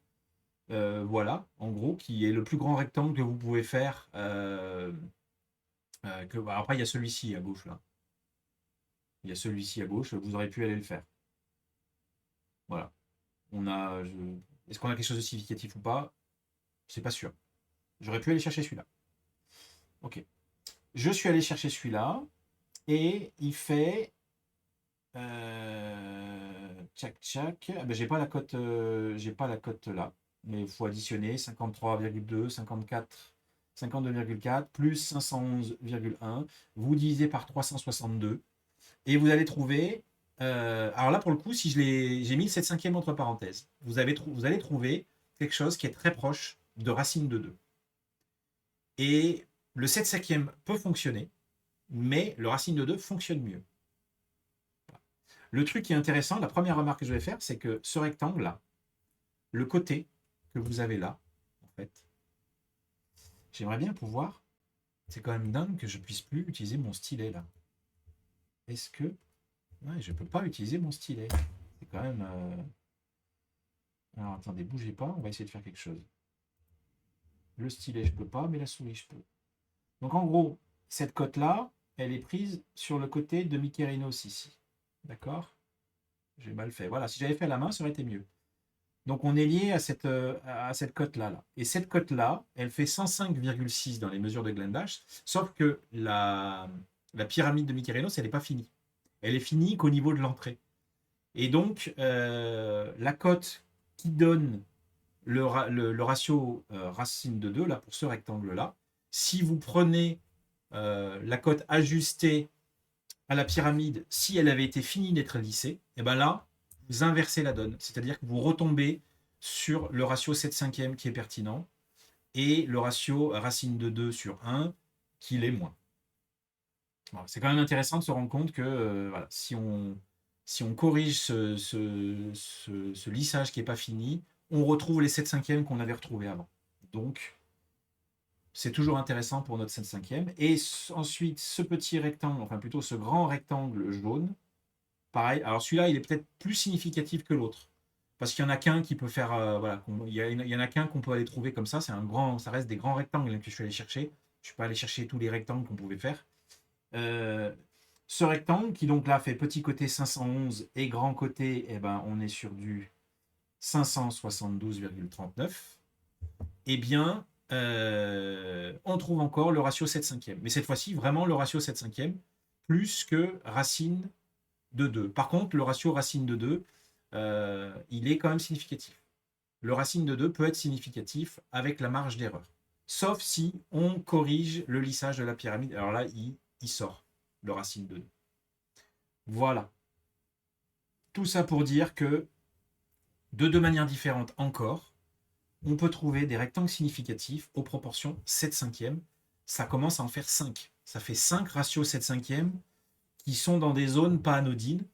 voilà, en gros, qui est le plus grand rectangle que vous pouvez faire. Bah, après, il y a celui-ci à gauche, là. Il y a celui-ci à gauche, vous aurez pu aller le faire. Voilà. Est-ce qu'on a quelque chose de significatif ou pas? C'est pas sûr. J'aurais pu aller chercher celui-là. Ok. Je suis allé chercher celui-là et il fait tchac tchac. Ah ben, j'ai pas la cote là, mais il faut additionner 53,2, 54, 52,4 plus 511,1. Vous divisez par 362 et vous allez trouver. Alors là, pour le coup, si j'ai mis le 7 cinquième entre parenthèses, vous allez trouver quelque chose qui est très proche de racine de 2. Et le 7 cinquième peut fonctionner, mais le racine de 2 fonctionne mieux. Le truc qui est intéressant, la première remarque que je vais faire, c'est que ce rectangle-là, le côté que vous avez là, en fait, j'aimerais bien pouvoir... C'est quand même dingue que je puisse plus utiliser mon stylet, là. Est-ce que... Ouais, je peux pas utiliser mon stylet. C'est quand même... Alors, attendez, bougez pas, on va essayer de faire quelque chose. Le stylet, je peux pas, mais la souris, je peux. Donc, en gros, cette cote-là, elle est prise sur le côté de Mykérinos ici. D'accord? J'ai mal fait. Voilà, si j'avais fait à la main, ça aurait été mieux. Donc on est lié à cette cote-là. Là. Et cette cote-là, elle fait 105,6 dans les mesures de Glendash, sauf que la pyramide de Mykérinos, elle n'est pas finie. Elle est finie qu'au niveau de l'entrée. Et donc, la cote qui donne le ratio racine de 2, là, pour ce rectangle-là, si vous prenez la cote ajustée à la pyramide, si elle avait été finie d'être lissée, et bien là, vous inversez la donne. C'est-à-dire que vous retombez sur le ratio 7 cinquième qui est pertinent et le ratio racine de 2 sur 1 qui l'est moins. Voilà. C'est quand même intéressant de se rendre compte que voilà, si on corrige ce lissage qui n'est pas fini, on retrouve les 7 cinquièmes qu'on avait retrouvés avant. Donc, c'est toujours intéressant pour notre 7 cinquième. Et ensuite, ce petit rectangle, enfin plutôt ce grand rectangle jaune, pareil. Alors celui-là, il est peut-être plus significatif que l'autre. Parce qu'il y en a qu'un qui peut faire. Voilà, il y en a qu'un qu'on peut aller trouver comme ça. Ça reste des grands rectangles que je suis allé chercher. Je suis pas allé chercher tous les rectangles qu'on pouvait faire. Euh, Ce rectangle qui donc là fait petit côté 511 et grand côté, eh ben, on est sur du 572,39. Eh bien, on trouve encore le ratio 7 cinquièmes. Mais cette fois-ci, vraiment le ratio 7 cinquièmes, plus que racine de 2. Par contre, le ratio racine de 2, il est quand même significatif. Le racine de 2 peut être significatif avec la marge d'erreur. Sauf si on corrige le lissage de la pyramide. Alors là, il sort le racine de 2. Voilà. Tout ça pour dire que, de deux manières différentes encore, on peut trouver des rectangles significatifs aux proportions 7 cinquièmes. Ça commence à en faire 5. Ça fait 5 ratios 7 cinquièmes qui sont dans des zones pas anodines,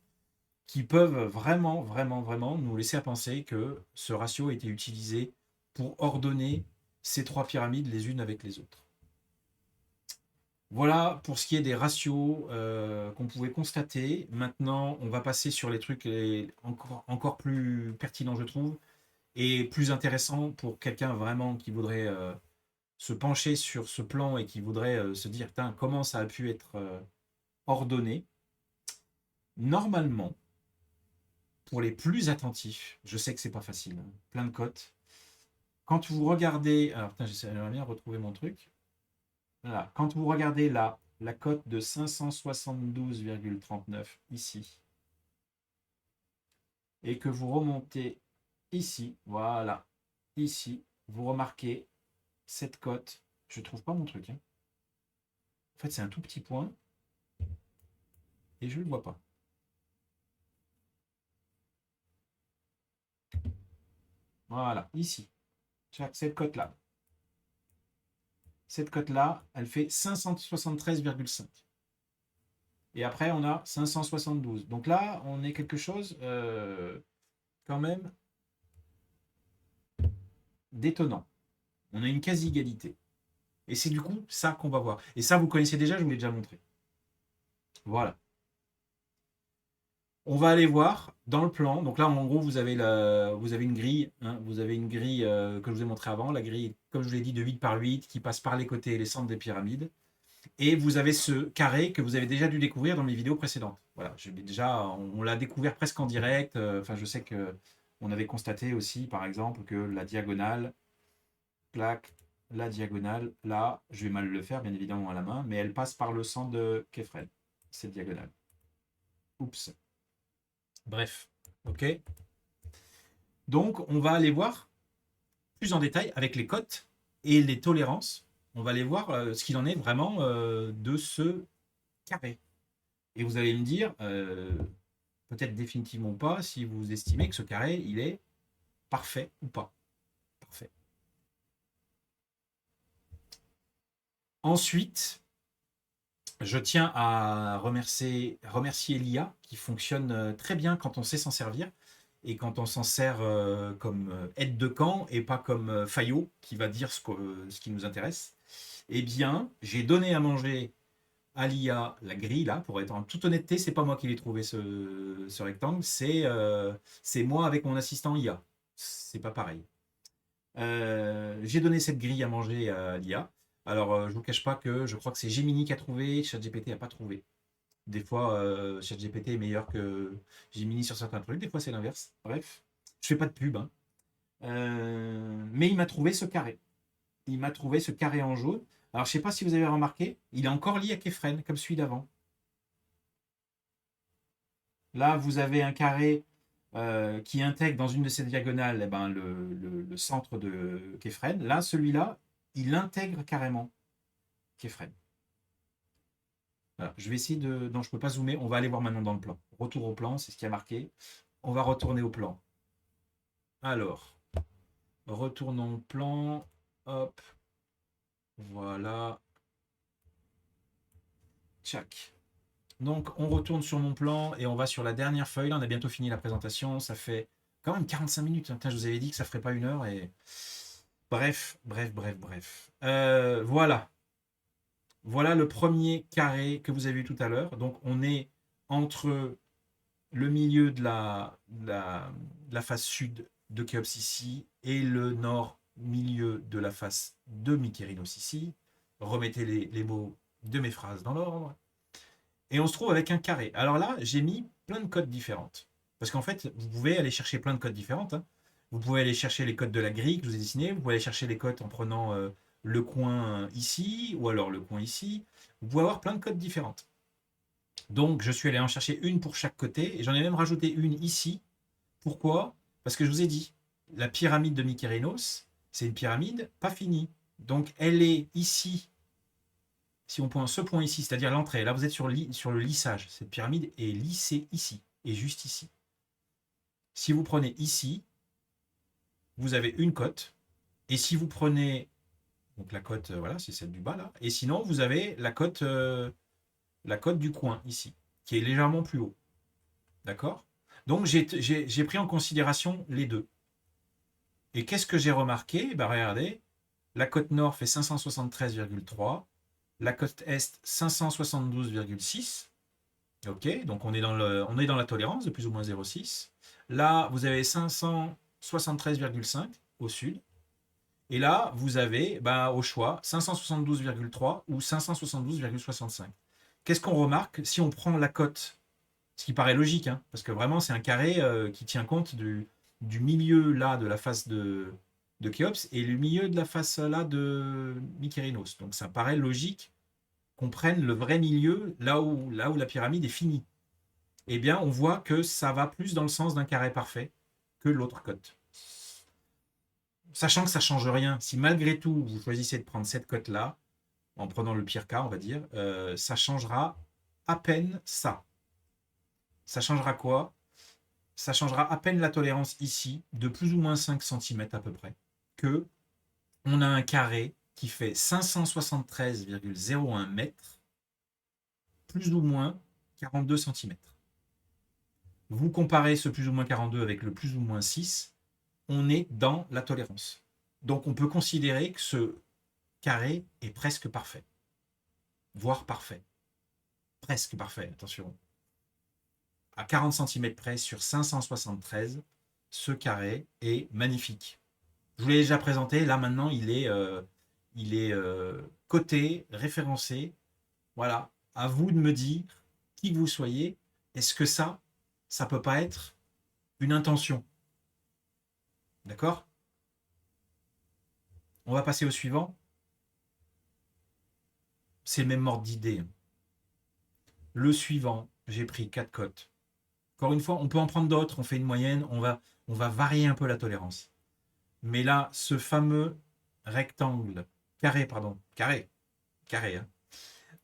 qui peuvent vraiment, vraiment, vraiment nous laisser à penser que ce ratio a été utilisé pour ordonner ces trois pyramides les unes avec les autres. Voilà pour ce qui est des ratios qu'on pouvait constater. Maintenant, on va passer sur les trucs encore plus pertinents, je trouve, et plus intéressants pour quelqu'un vraiment qui voudrait se pencher sur ce plan et qui voudrait se dire comment ça a pu être ordonné. Normalement, pour les plus attentifs, je sais que c'est pas facile, hein, plein de cotes. Quand vous regardez, alors j'aimerais bien retrouver mon truc. Voilà. Quand vous regardez là, la cote de 572,39 ici, et que vous remontez ici, voilà, ici, vous remarquez cette cote. Je ne trouve pas mon truc. Hein. En fait, c'est un tout petit point, et je ne le vois pas. Voilà, ici, cette cote-là. Cette cote-là, elle fait 573,5. Et après, on a 572. Donc là, on est quelque chose quand même d'étonnant. On a une quasi-égalité. Et c'est du coup ça qu'on va voir. Et ça, vous connaissez déjà, je vous l'ai déjà montré. Voilà. On va aller voir dans le plan. Donc là, en gros, vous avez une grille. Hein, vous avez une grille que je vous ai montré avant. La grille, comme je vous l'ai dit, de 8 par 8 qui passe par les côtés et les centres des pyramides. Et vous avez ce carré que vous avez déjà dû découvrir dans mes vidéos précédentes. Voilà, on l'a découvert presque en direct. Enfin, je sais que on avait constaté aussi, par exemple, que la diagonale, clac, la diagonale, là, je vais mal le faire, bien évidemment, à la main, mais elle passe par le centre de Kefren, cette diagonale. Oups. Bref, ok. Donc, on va aller voir plus en détail avec les cotes et les tolérances. On va aller voir ce qu'il en est vraiment de ce carré. Et vous allez me dire, peut-être définitivement pas, si vous estimez que ce carré, il est parfait ou pas. Parfait. Ensuite, je tiens à remercier l'IA qui fonctionne très bien quand on sait s'en servir et quand on s'en sert comme aide de camp et pas comme faillot qui va dire ce qui nous intéresse. Eh bien, j'ai donné à manger à l'IA la grille là, pour être en toute honnêteté, c'est pas moi qui l'ai trouvé ce rectangle, c'est moi avec mon assistant IA. C'est pas pareil. J'ai donné cette grille à manger à l'IA. Alors, je ne vous cache pas que je crois que c'est Gemini qui a trouvé, ChatGPT n'a pas trouvé. Des fois, ChatGPT est meilleur que Gemini sur certains trucs, des fois c'est l'inverse. Bref, je fais pas de pub. Hein. Mais il m'a trouvé ce carré. Il m'a trouvé ce carré en jaune. Alors, je ne sais pas si vous avez remarqué, il est encore lié à Kefren, comme celui d'avant. Là, vous avez un carré qui intègre dans une de ces diagonales eh ben, le centre de Kefren. Là, celui-là, il intègre carrément Kefren. Voilà. Je vais essayer de... Non, je ne peux pas zoomer. On va aller voir maintenant dans le plan. Retour au plan, c'est ce qui a marqué. On va retourner au plan. Alors, retournons au plan. Hop. Voilà. Tchac. Donc, on retourne sur mon plan et on va sur la dernière feuille. Là, on a bientôt fini la présentation. Ça fait quand même 45 minutes. Hein. Je vous avais dit que ça ne ferait pas une heure. Et... Bref. Voilà. Voilà le premier carré que vous avez vu tout à l'heure. Donc, on est entre le milieu de la face sud de Khéops ici et le nord milieu de la face de Mykérinos ici. Remettez les mots de mes phrases dans l'ordre. Et on se trouve avec un carré. Alors là, j'ai mis plein de codes différentes. Parce qu'en fait, vous pouvez aller chercher plein de codes différentes, hein. Vous pouvez aller chercher les codes de la grille que je vous ai dessiné. Vous pouvez aller chercher les codes en prenant le coin ici ou alors le coin ici. Vous pouvez avoir plein de codes différentes. Donc, je suis allé en chercher une pour chaque côté et j'en ai même rajouté une ici. Pourquoi? Parce que je vous ai dit, la pyramide de Mykérinos, c'est une pyramide pas finie. Donc, elle est ici. Si on prend ce point ici, c'est-à-dire l'entrée, là vous êtes sur le lissage. Cette pyramide est lissée ici et juste ici. Si vous prenez ici, vous avez une cote. Et si vous prenez, donc la cote, voilà, c'est celle du bas là. Et sinon, vous avez la cote du coin ici, qui est légèrement plus haut. D'accord? Donc j'ai pris en considération les deux. Et qu'est-ce que j'ai remarqué? Ben, regardez, la côte nord fait 573,3, la côte est 572,6. Ok, donc on est dans la tolérance de plus ou moins 0,6. Là, vous avez 573,5 au sud. Et là, vous avez au choix 572,3 ou 572,65. Qu'est-ce qu'on remarque si on prend la cote? Ce qui paraît logique, hein, parce que vraiment, c'est un carré qui tient compte du milieu là de la face de Khéops et le milieu de la face là de Mykérinos. Donc ça paraît logique qu'on prenne le vrai milieu là où la pyramide est finie. Eh bien, on voit que ça va plus dans le sens d'un carré parfait que l'autre cote. Sachant que ça ne change rien, si malgré tout vous choisissez de prendre cette cote-là, en prenant le pire cas, on va dire, ça changera à peine ça. Ça changera quoi? Ça changera à peine la tolérance ici, de plus ou moins 5 cm à peu près, que on a un carré qui fait 573,01 mètres, plus ou moins 42 cm. Vous comparez ce plus ou moins 42 avec le plus ou moins 6, on est dans la tolérance. Donc on peut considérer que ce carré est presque parfait, voire parfait. Presque parfait, attention. À 40 cm près sur 573, ce carré est magnifique. Je vous l'ai déjà présenté, là maintenant il est coté, référencé. Voilà, à vous de me dire, qui que vous soyez, est-ce que ça peut pas être une intention? D'accord? On va passer au suivant. C'est le même ordre d'idée. Le suivant, j'ai pris 4 cotes. Encore une fois, on peut en prendre d'autres, on fait une moyenne, on va varier un peu la tolérance. Mais là, ce fameux rectangle, carré,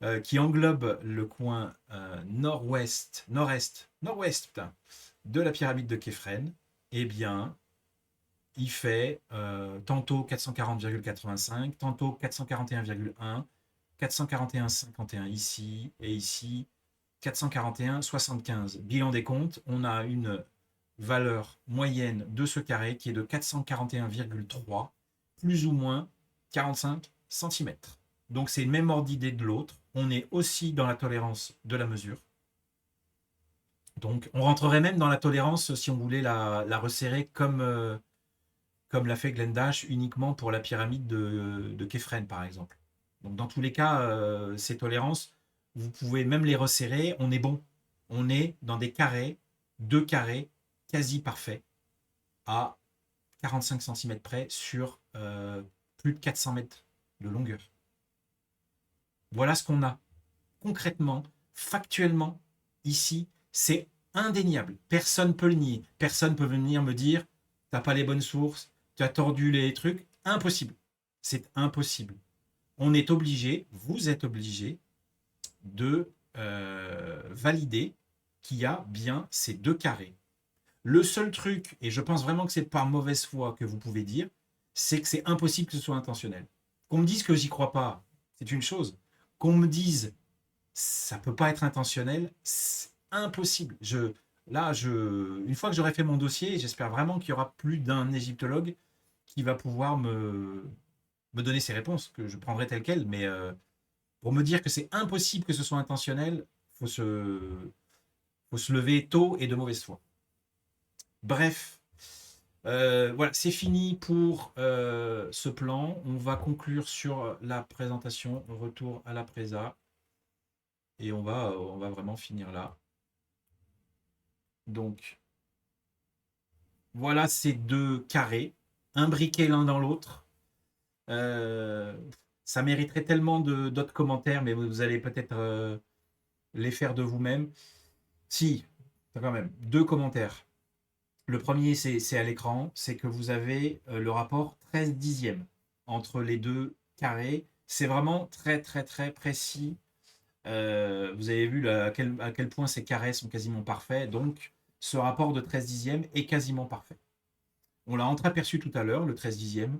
hein, qui englobe le coin nord-ouest, nord-est, putain, de la pyramide de Képhren, eh bien, il fait tantôt 440,85, tantôt 441,1, 441,51 ici, et ici 441,75. Bilan des comptes, on a une valeur moyenne de ce carré qui est de 441,3, plus ou moins 45 cm. Donc c'est le même ordre d'idée de l'autre. On est aussi dans la tolérance de la mesure. Donc on rentrerait même dans la tolérance si on voulait la resserrer comme l'a fait Glenn Dash uniquement pour la pyramide de Képhren par exemple. Donc dans tous les cas, ces tolérances, vous pouvez même les resserrer, on est bon. On est dans des carrés, deux carrés quasi parfaits à 45 cm près sur plus de 400 mètres de longueur. Voilà ce qu'on a concrètement, factuellement, ici, c'est indéniable. Personne ne peut le nier. Personne ne peut venir me dire t'as pas les bonnes sources, tu as tordu les trucs. Impossible. C'est impossible. On est obligé, vous êtes obligé de valider qu'il y a bien ces deux carrés. Le seul truc, et je pense vraiment que c'est par mauvaise foi que vous pouvez dire, c'est que c'est impossible que ce soit intentionnel. Qu'on me dise que j'y crois pas, c'est une chose. Qu'on me dise ça peut pas être intentionnel, c'est impossible. Une fois que j'aurai fait mon dossier, j'espère vraiment qu'il y aura plus d'un égyptologue qui va pouvoir me donner ses réponses, que je prendrai telles quelles. Mais pour me dire que c'est impossible que ce soit intentionnel, faut faut se lever tôt et de mauvaise foi. Bref, voilà, c'est fini pour ce plan. On va conclure sur la présentation, retour à la présa. Et on va vraiment finir là. Donc, voilà ces deux carrés, imbriqués l'un dans l'autre. Ça mériterait tellement d'autres commentaires, mais vous allez peut-être les faire de vous-même. Si, quand même, deux commentaires. Le premier, c'est à l'écran, c'est que vous avez le rapport 13 dixièmes entre les deux carrés. C'est vraiment très, très, très précis. Vous avez vu là, à quel point ces carrés sont quasiment parfaits. Donc, ce rapport de 13 dixièmes est quasiment parfait. On l'a entreaperçu tout à l'heure, le 13 dixième.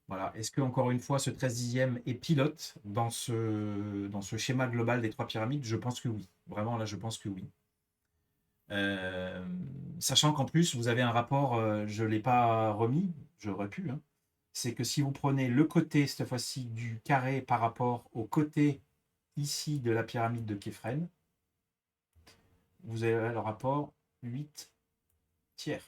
Voilà. Est-ce que, encore une fois, ce 13 dixième est pilote dans ce schéma global des trois pyramides? Je pense que oui. Vraiment, là, je pense que oui. Sachant qu'en plus, vous avez un rapport, je ne l'ai pas remis, j'aurais pu, hein. C'est que si vous prenez le côté, cette fois-ci, du carré par rapport au côté ici de la pyramide de Képhren, vous avez le rapport 8 tiers.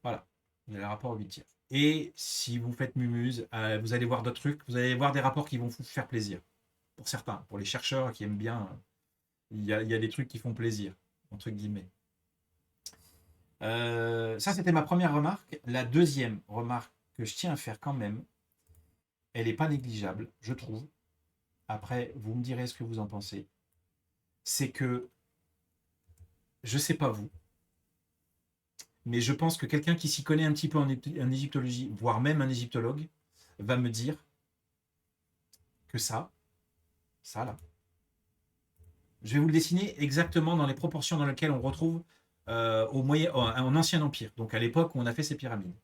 Voilà, vous avez le rapport 8 tiers. Et si vous faites Mumuse, vous allez voir d'autres trucs, vous allez voir des rapports qui vont vous faire plaisir. Pour certains, pour les chercheurs qui aiment bien, il y a des trucs qui font plaisir, entre guillemets. Ça, c'était ma première remarque. La deuxième remarque que je tiens à faire quand même, elle n'est pas négligeable, je trouve. Après, vous me direz ce que vous en pensez. C'est que, je ne sais pas vous, mais je pense que quelqu'un qui s'y connaît un petit peu en égyptologie, voire même un égyptologue, va me dire que ça là, je vais vous le dessiner exactement dans les proportions dans lesquelles on retrouve en Ancien Empire, donc à l'époque où on a fait ces pyramides.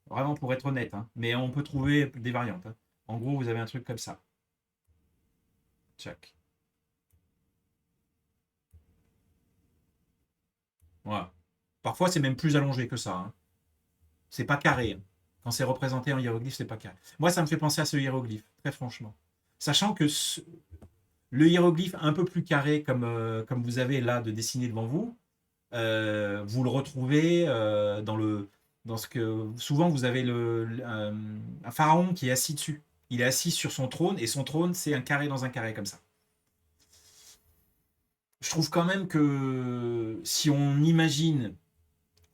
Vraiment pour être honnête, hein, mais on peut trouver des variantes, hein. En gros, vous avez un truc comme ça. Check. Voilà. Parfois, c'est même plus allongé que ça, hein. C'est pas carré, hein. Quand c'est représenté en hiéroglyphe, c'est pas carré. Moi, ça me fait penser à ce hiéroglyphe, très franchement. Sachant que le hiéroglyphe un peu plus carré, comme vous avez là de dessiner devant vous, vous le retrouvez dans ce que souvent vous avez un pharaon qui est assis dessus. Il est assis sur son trône et son trône c'est un carré dans un carré comme ça. Je trouve quand même que si on imagine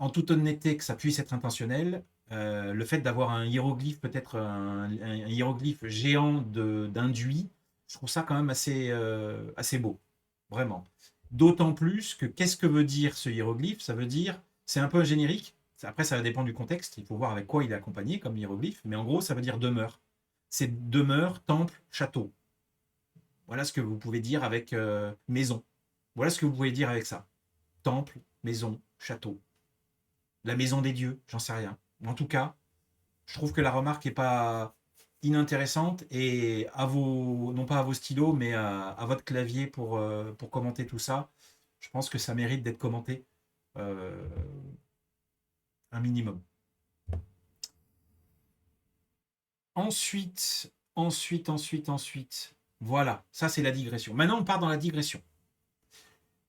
en toute honnêteté que ça puisse être intentionnel, le fait d'avoir un hiéroglyphe, peut-être un hiéroglyphe géant d'induit, je trouve ça quand même assez beau, vraiment. D'autant plus que qu'est-ce que veut dire ce hiéroglyphe? Ça veut dire, c'est un peu un générique, après ça va dépendre du contexte, il faut voir avec quoi il est accompagné comme hiéroglyphe, mais en gros ça veut dire demeure. C'est demeure, temple, château. Voilà ce que vous pouvez dire avec maison. Voilà ce que vous pouvez dire avec ça. Temple, maison, château. La maison des dieux, j'en sais rien. En tout cas, je trouve que la remarque n'est pas inintéressante et non pas à vos stylos, mais à votre clavier pour commenter tout ça, je pense que ça mérite d'être commenté euh, un minimum. Ensuite, voilà, ça c'est la digression. Maintenant, on part dans la digression.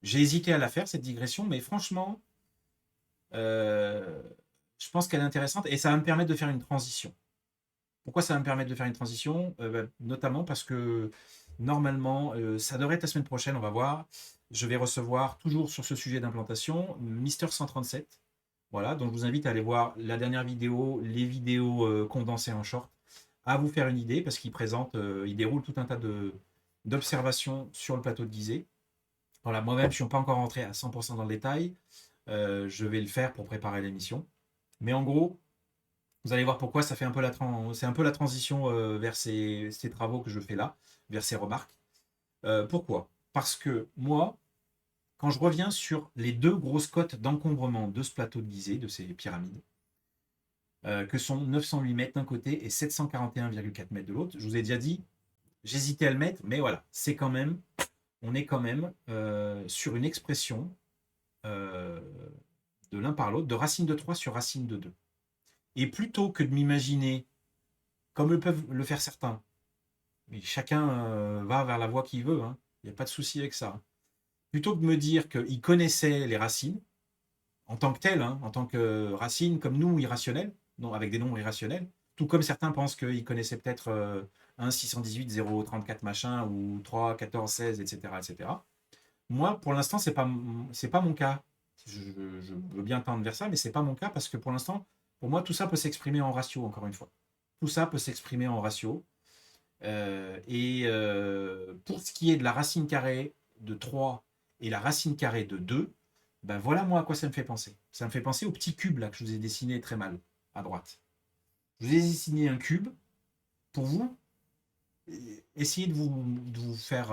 J'ai hésité à la faire, cette digression, mais franchement, je pense qu'elle est intéressante et ça va me permettre de faire une transition. Pourquoi ça va me permettre de faire une transition? Notamment parce que normalement, ça devrait être la semaine prochaine, on va voir. Je vais recevoir, toujours sur ce sujet d'implantation, Mister 137. Voilà, donc je vous invite à aller voir la dernière vidéo, les vidéos condensées en short, à vous faire une idée, parce qu'il présente, il déroule tout un tas d'observations sur le plateau de Gizeh. Voilà, moi-même, je ne suis pas encore rentré à 100% dans le détail. Je vais le faire pour préparer l'émission. Mais en gros, vous allez voir pourquoi ça fait un peu c'est un peu la transition vers ces travaux que je fais là, vers ces remarques. Pourquoi? Parce que moi, quand je reviens sur les deux grosses cotes d'encombrement de ce plateau de Gizeh, de ces pyramides, que sont 908 mètres d'un côté et 741,4 mètres de l'autre, je vous ai déjà dit, j'hésitais à le mettre, mais voilà, on est quand même sur une expression euh, de l'un par l'autre, de racine de 3 sur racine de 2. Et plutôt que de m'imaginer, comme le peuvent le faire certains, mais chacun va vers la voie qu'il veut, hein, il n'y a pas de souci avec ça. plutôt que de me dire qu'il connaissait les racines, en tant que tel, hein, en tant que racines comme nous, irrationnelles, non, avec des nombres irrationnels, tout comme certains pensent qu'ils connaissaient peut-être 1, 618, 0, 34 machin, ou 3, 14, 16, etc. etc. Moi, pour l'instant, c'est pas mon cas. Je veux bien tendre vers ça, mais c'est pas mon cas parce que pour l'instant, pour moi, tout ça peut s'exprimer en ratio, encore une fois. Tout ça peut s'exprimer en ratio. Pour ce qui est de la racine carrée de 3 et la racine carrée de 2, ben voilà moi à quoi ça me fait penser. Ça me fait penser au petit cube là que je vous ai dessiné très mal à droite. Je vous ai dessiné un cube pour vous essayer de vous faire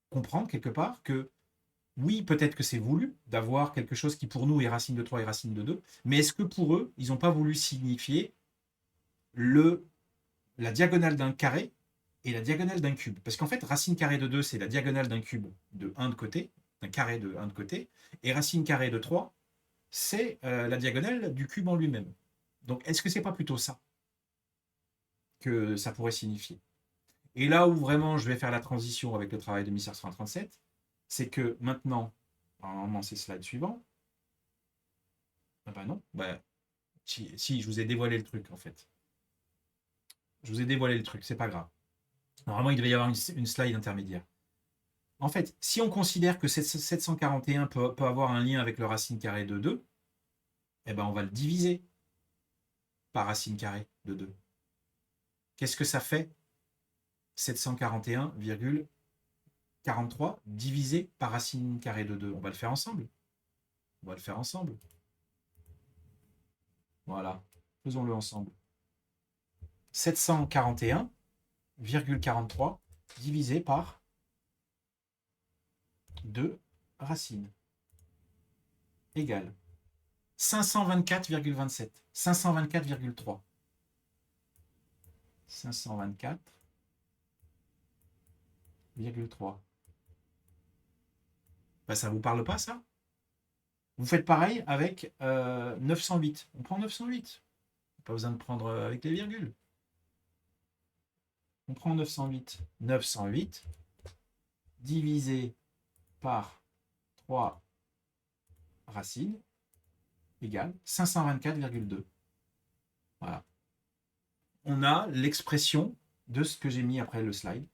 comprendre quelque part que oui, peut-être que c'est voulu d'avoir quelque chose qui pour nous est racine de 3 et racine de 2, mais est-ce que pour eux, ils n'ont pas voulu signifier le, la diagonale d'un carré et la diagonale d'un cube? Parce qu'en fait, racine carrée de 2, c'est la diagonale d'un cube de 1 de côté, d'un carré de 1 de côté, et racine carrée de 3, c'est la diagonale du cube en lui-même. Donc, est-ce que c'est pas plutôt ça que ça pourrait signifier? Et là où vraiment je vais faire la transition avec le travail de 1737, c'est que maintenant, normalement c'est slide suivant, ah bah non, bah, si, je vous ai dévoilé le truc en fait. Je vous ai dévoilé le truc, c'est pas grave. Normalement, il devait y avoir une slide intermédiaire. En fait, si on considère que 741 peut avoir un lien avec le racine carrée de 2, eh ben on va le diviser par racine carrée de 2. Qu'est-ce que ça fait 741,43 divisé par racine carrée de 2? On va le faire ensemble. On va le faire ensemble. Voilà. Faisons-le ensemble. 741,43 divisé par 2 racines égale 524,27. 524,3. 524,3. Ben, ça ne vous parle pas, ça? Vous faites pareil avec 908. On prend 908. Pas besoin de prendre avec les virgules. On prend 908. 908 divisé par 3 racines égale 524,2. Voilà. On a l'expression de ce que j'ai mis après le slide.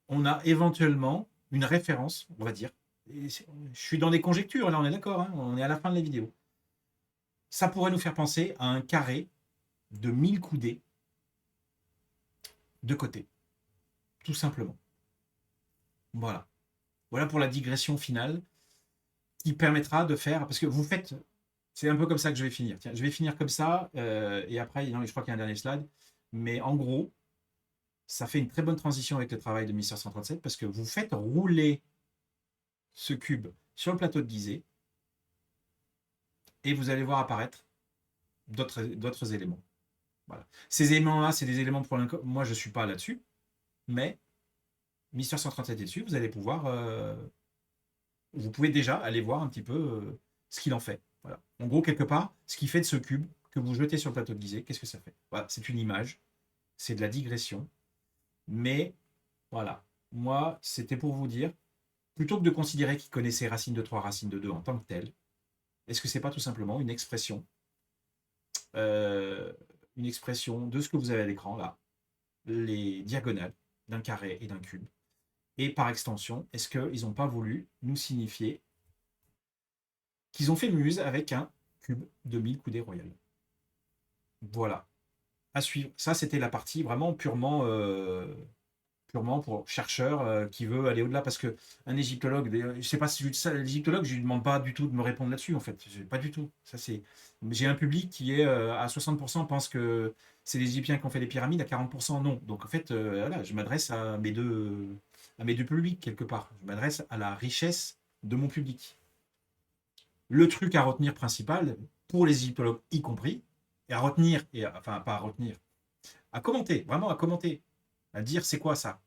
On a éventuellement une référence, on va dire. Je suis dans des conjectures, là on est d'accord, hein, on est à la fin de la vidéo. Ça pourrait nous faire penser à un carré de 1000 coudées de côté, tout simplement. Voilà. Voilà pour la digression finale qui permettra de faire, parce que vous faites, c'est un peu comme ça que je vais finir. Tiens, je vais finir comme ça, et après, non, je crois qu'il y a un dernier slide, mais en gros, ça fait une très bonne transition avec le travail de 1737 parce que vous faites rouler ce cube sur le plateau de Gizeh et vous allez voir apparaître d'autres éléments. Voilà. Ces éléments-là, c'est des éléments pour l'inconnu. Moi, je ne suis pas là-dessus, mais 1737 est dessus. Vous allez pouvoir, vous pouvez déjà aller voir un petit peu ce qu'il en fait. Voilà. En gros, quelque part, ce qui fait de ce cube que vous jetez sur le plateau de Gizeh, qu'est-ce que ça fait? Voilà, c'est une image, c'est de la digression, mais voilà. Moi, c'était pour vous dire, plutôt que de considérer qu'il connaissait racine de 3, racine de 2 en tant que tel, est-ce que c'est pas tout simplement euh, une expression de ce que vous avez à l'écran là, les diagonales d'un carré et d'un cube? Et par extension, est-ce qu'ils n'ont pas voulu nous signifier qu'ils ont fait muse avec un cube de 1000 coudées royales? Voilà, à suivre. Ça, c'était la partie vraiment purement pour chercheur qui veut aller au-delà. Parce qu'un égyptologue, je ne sais pas si l'égyptologue, je ne lui demande pas du tout de me répondre là-dessus, en fait. Pas du tout. J'ai un public qui est à 60% pense que c'est les Égyptiens qui ont fait les pyramides, à 40% non. Donc en fait, voilà, je m'adresse à mes deux publics, quelque part. Je m'adresse à la richesse de mon public. Le truc à retenir principal, pour les égyptologues y compris, et à retenir, enfin pas à retenir, à commenter, vraiment à commenter, à dire c'est quoi ça?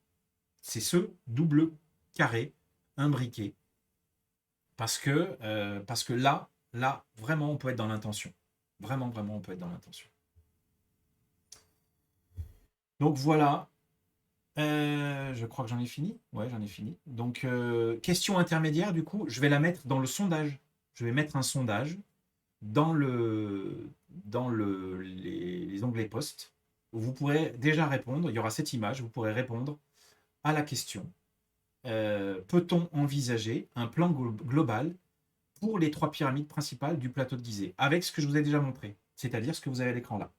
C'est ce double carré imbriqué. Parce que là, vraiment, on peut être dans l'intention. Vraiment, vraiment, on peut être dans l'intention. Donc voilà, Je crois que j'en ai fini. Ouais, j'en ai fini. Donc, question intermédiaire, du coup, je vais la mettre dans le sondage. Je vais mettre un sondage dans les onglets post, où vous pourrez déjà répondre. Il y aura cette image, vous pourrez répondre à la question. Peut-on envisager un plan global pour les 3 pyramides principales du plateau de Gizeh, avec ce que je vous ai déjà montré, c'est-à-dire ce que vous avez à l'écran là.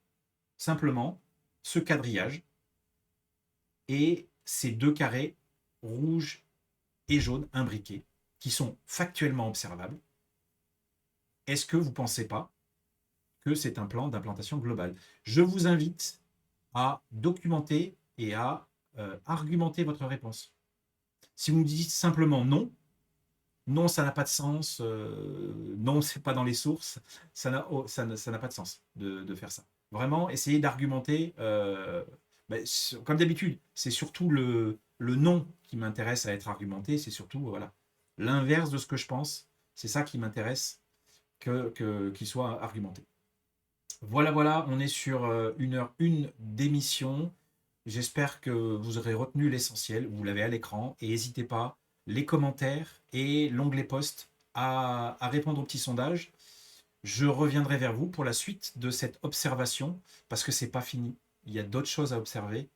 Simplement, ce quadrillage et ces 2 carrés rouges et jaunes imbriqués, qui sont factuellement observables. Est-ce que vous ne pensez pas que c'est un plan d'implantation globale? Je vous invite à documenter et à argumenter votre réponse. Si vous me dites simplement non, non, ça n'a pas de sens, non, c'est pas dans les sources, ça n'a pas de sens de faire ça. Vraiment, essayez d'argumenter. Comme d'habitude, c'est surtout le non qui m'intéresse à être argumenté, c'est surtout voilà, l'inverse de ce que je pense, c'est ça qui m'intéresse qu'il soit argumenté. Voilà, voilà, on est sur 1h01 d'émission. J'espère que vous aurez retenu l'essentiel, vous l'avez à l'écran, et n'hésitez pas, les commentaires et l'onglet post à répondre au petit sondage. Je reviendrai vers vous pour la suite de cette observation, parce que c'est pas fini. Il y a d'autres choses à observer.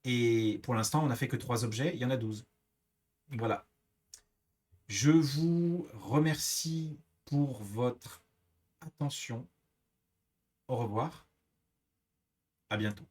Et pour l'instant, on n'a fait que 3 objets, il y en a 12. Voilà. Je vous remercie pour votre attention. Au revoir. À bientôt.